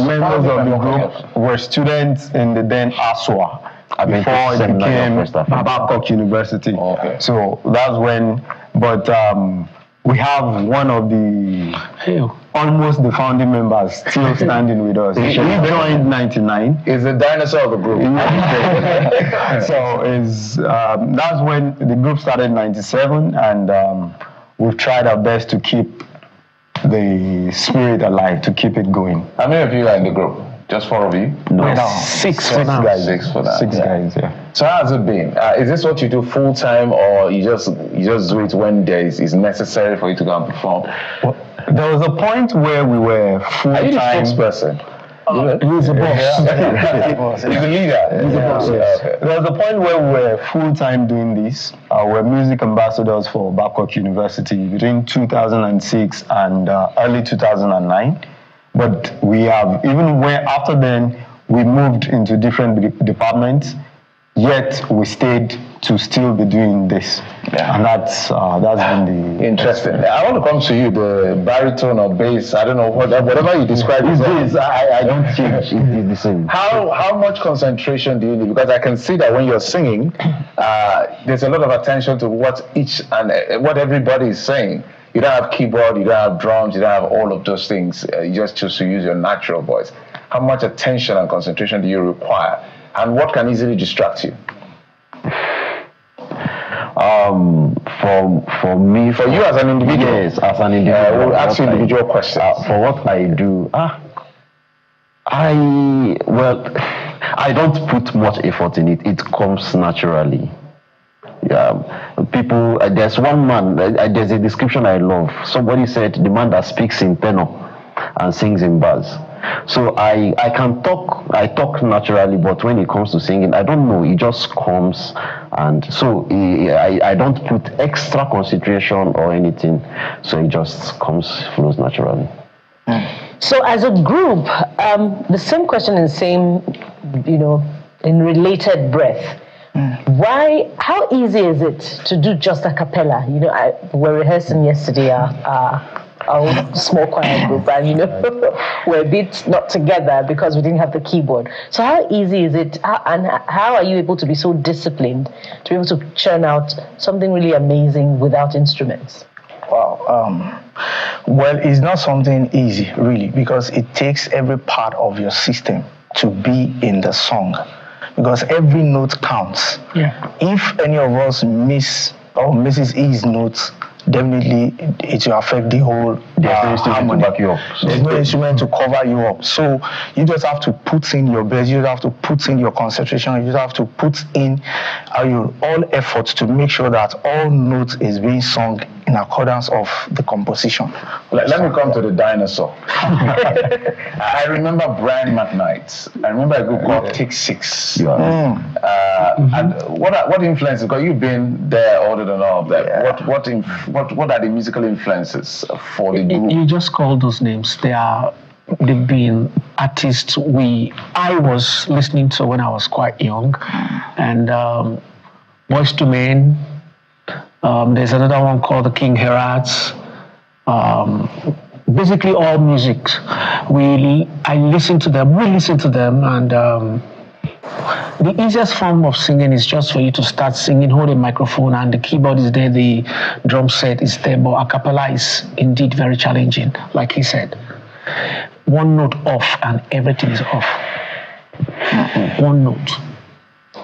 members of the group were students in the then ASWA before it became Babcock University. Okay. So that's when, but we have one of the almost the founding members still standing with us. He joined 99. Is the dinosaur of the group. So that's when the group started in 97, and we've tried our best to keep the spirit alive, to keep it going. How many of you are in the group? Just 4 of you? No. Six guys. Six guys, yeah. So how has it been? Is this what you do full time, or you just do it when it's necessary for you to go and perform? Well, there was a point where we were full time. Are you the spokesperson? He's the boss. He's the leader. He's the boss. Yes. Okay. There was a point where we were full time doing this. We're music ambassadors for Babcock University between 2006 and early 2009. But we have, even when after then, we moved into different departments, yet we stayed to still be doing this. Yeah. And that's been the... Interesting. I want to come to you, the baritone or bass, I don't know, whatever you describe it as. I don't change, it's the same. How much concentration do you need? Because I can see that when you're singing, there's a lot of attention to what everybody is saying. You don't have keyboard, you don't have drums, you don't have all of those things. You just choose to use your natural voice. How much attention and concentration do you require? And what can easily distract you? For me, for you as an individual. Yes, as an individual. We'll ask you individual questions. For what I do, I don't put much effort in it. It comes naturally. People, there's one man, there's a description I love. Somebody said the man that speaks in tenor and sings in bars. So I talk naturally, but when it comes to singing, I don't know, it just comes. And so I don't put extra concentration or anything. So it just flows naturally. So as a group, the same question and same, in related breath. How easy is it to do just a cappella? We're rehearsing yesterday our small choir group, and we're a bit not together because we didn't have the keyboard. So how easy is it, and how are you able to be so disciplined to be able to churn out something really amazing without instruments? Wow. Well, it's not something easy, really, because it takes every part of your system to be in the song. Because every note counts. Yeah. If any of us misses his notes, definitely it will affect the whole harmony. There's no instrument to cover you up. So you just have to put in your best, you just have to put in your concentration, you just have to put in your all efforts to make sure that all notes is being sung in accordance of the composition. Let me come to the dinosaur. I remember Brian McKnight. I remember a group called Take Six. And what influences? Because you've been there older than all of that. Yeah. What are the musical influences for the group? You just called those names. They've been artists I was listening to when I was quite young, and Boyz II Men. There's another one called the King Herats. Basically all music. I listen to them, we listen to them, and the easiest form of singing is just for you to start singing, hold a microphone, and the keyboard is there, the drum set is there, but a cappella is indeed very challenging, like he said. One note off and everything is off. One note.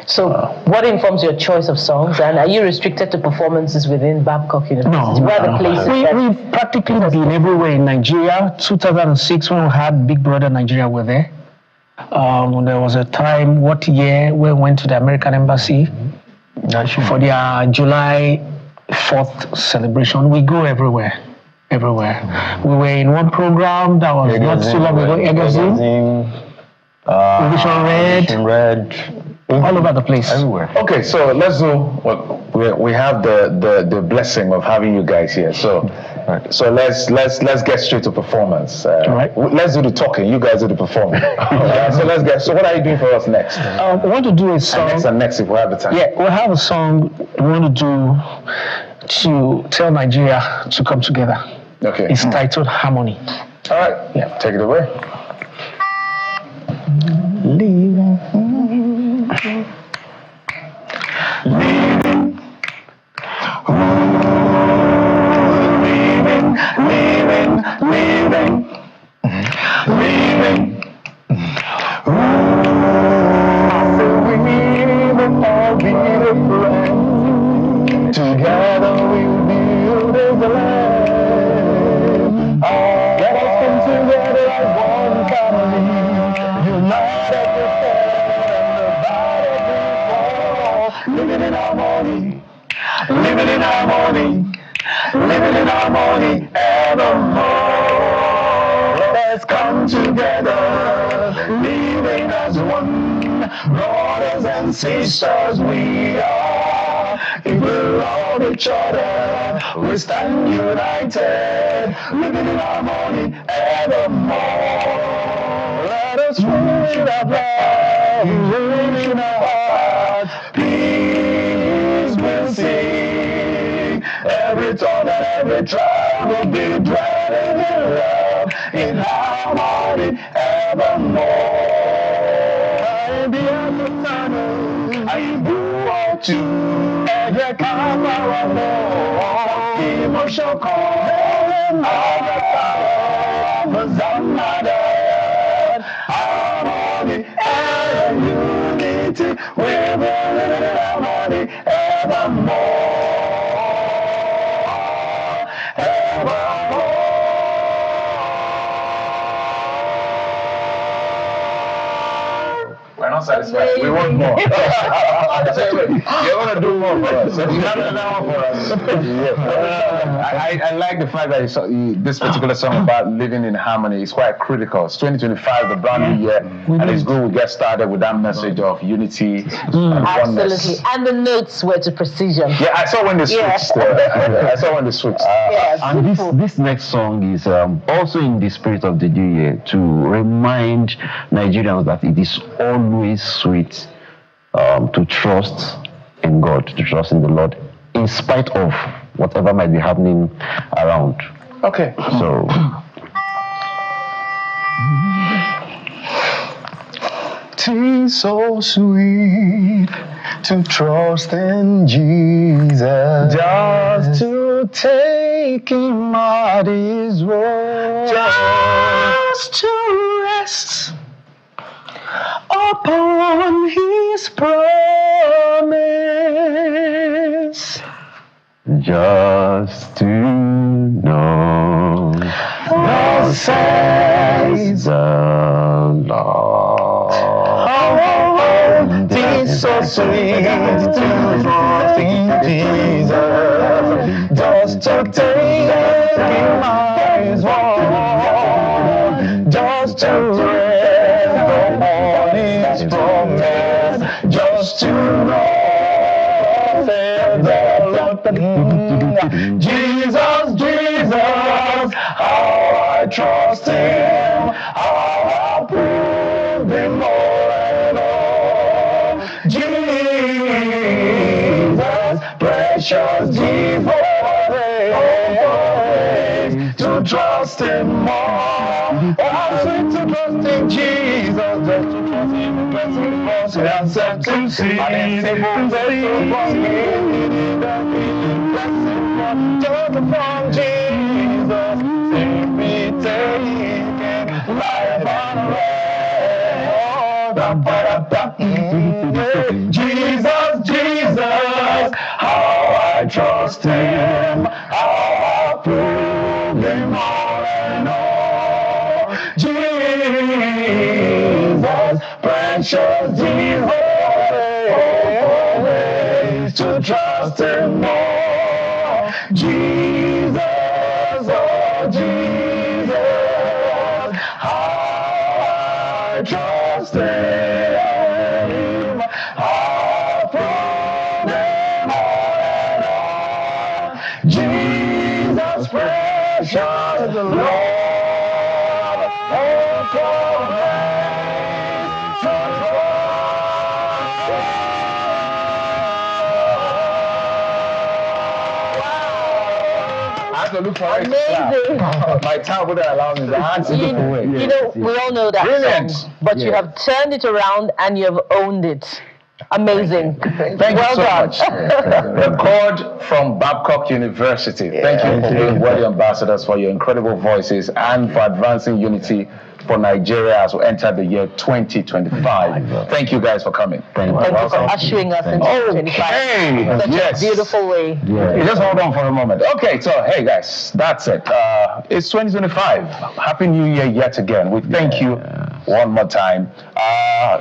So what informs your choice of songs, and are you restricted to performances within Babcock University? Where are the places? We've practically been everywhere in Nigeria. 2006 when we had Big Brother Nigeria were there. There was a time, what year, we went to the American Embassy for their July 4th celebration. We go everywhere. We were in one program that was not too long ago, Vision Red, all over the place. Everywhere. Okay, so let's do. Well, we have the blessing of having you guys here. So let's get straight to performance. Let's do the talking. You guys do the performing. So let's get. So what are you doing for us next? We want to do a song. And next if we have the time. Yeah, we'll have a song we want to do to tell Nigeria to come together. Okay. It's titled Harmony. All right. Yeah. Take it away. Leaving. Together we'll build this land. Let us come together as one family, united before and divided before. Living in harmony, living in harmony, living in harmony evermore. Let us come together, living as one, brothers and sisters we are. If we love each other, we stand united, living in harmony evermore. Let us raise our flag, raise in our hearts, peace will sing. Every tongue and every tribe will be dwelling in love, in harmony evermore. I be at the tunnel, I do want to. Ẹ̀jẹ̀ ká bára lọ, ìmọ̀ṣọ́ kan, àgbàkà, Mozambique, harmony and unity, we will live in harmony evermore, evermore. We're not satisfied. We want more. You want to do more for us. You have another one for us. I like the fact that this particular song about living in harmony is quite critical. It's 2025, the brand new year, and it's good we get started with that message of unity and oneness. Absolutely. And the notes were to precision. Yeah, I saw when they switched. I saw when they switched. And this next song is also in the spirit of the new year to remind Nigerians that it is always sweet to trust in God, to trust in the Lord, in spite of whatever might be happening around. Okay. So. Tis so sweet to trust in Jesus, just to take Him at His word, just to rest upon His promise, just to know thus says the Lord. Tis so sweet to trust in Jesus, just to take Him at His word, just to rest upon His promise, just to know the Lord. Jesus, Jesus, how I trust Him, how I prove Him more and all. Jesus, precious Jesus, to trust Him more. Oh, sweet to trust in Jesus, just to trust Him, bless Him, cross and accept Him, see, and Him, just from Jesus, save me, taking life on earth. Jesus, Jesus, how I trust Him, how I prove Him all and all. Jesus, precious Jehovah, to trust Him more. Jesus, oh Jesus, how I trust Him, how from Him all. Jesus, precious Lord. I have to look for it. Amazing. My time wouldn't allow me. I had to look for it. You know, we all know that Brilliant. song, but you have turned it around and you have owned it. Amazing. Thank well you so done. much. Record from Babcock University. Thank you for being worthy ambassadors for your incredible voices and for advancing unity for Nigeria as we enter the year 2025. Thank you guys for coming. Thank you for ushering us into 2025. Such a beautiful way. Yeah. Just hold on for a moment. Okay, so hey guys, that's it. It's 2025. Happy New Year yet again. We thank you one more time.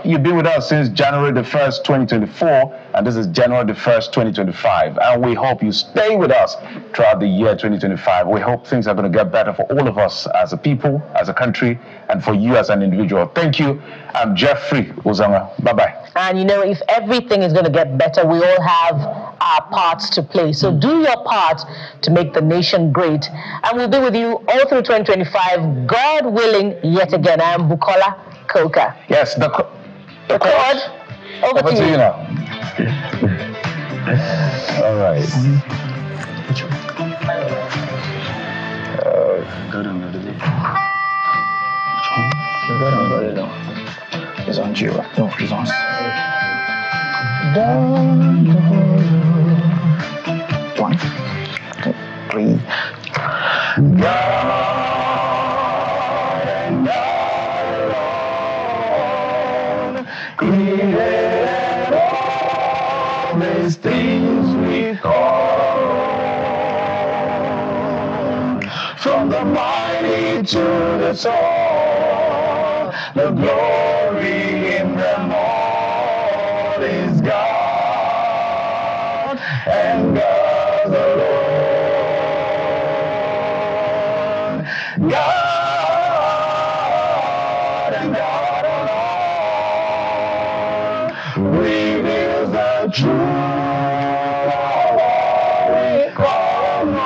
You've been with us since January the 1st, 2024, and this is January the 1st, 2025. And we hope you stay with us throughout the year 2025. We hope things are going to get better for all of us as a people, as a country, and for you as an individual. Thank you. I'm Jeffrey Uzama. Bye-bye. And you know, if everything is going to get better, we all have our parts to play. So do your part to make the nation great. And we'll be with you all through 2025, God willing, yet again. I am Bukola Koka. Yes, the chord. Over to you now. All right. It's on G, right? No, it's on. 1, 2, 3. God and God alone created all these things we call home. From the mighty to the soul, the glory in them all is God and God alone. God and God alone reveals the truth of all we call known,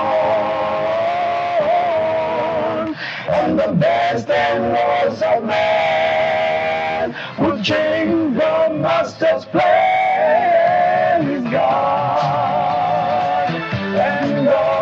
and the best and worst of man will change the master's plan. Is God and God.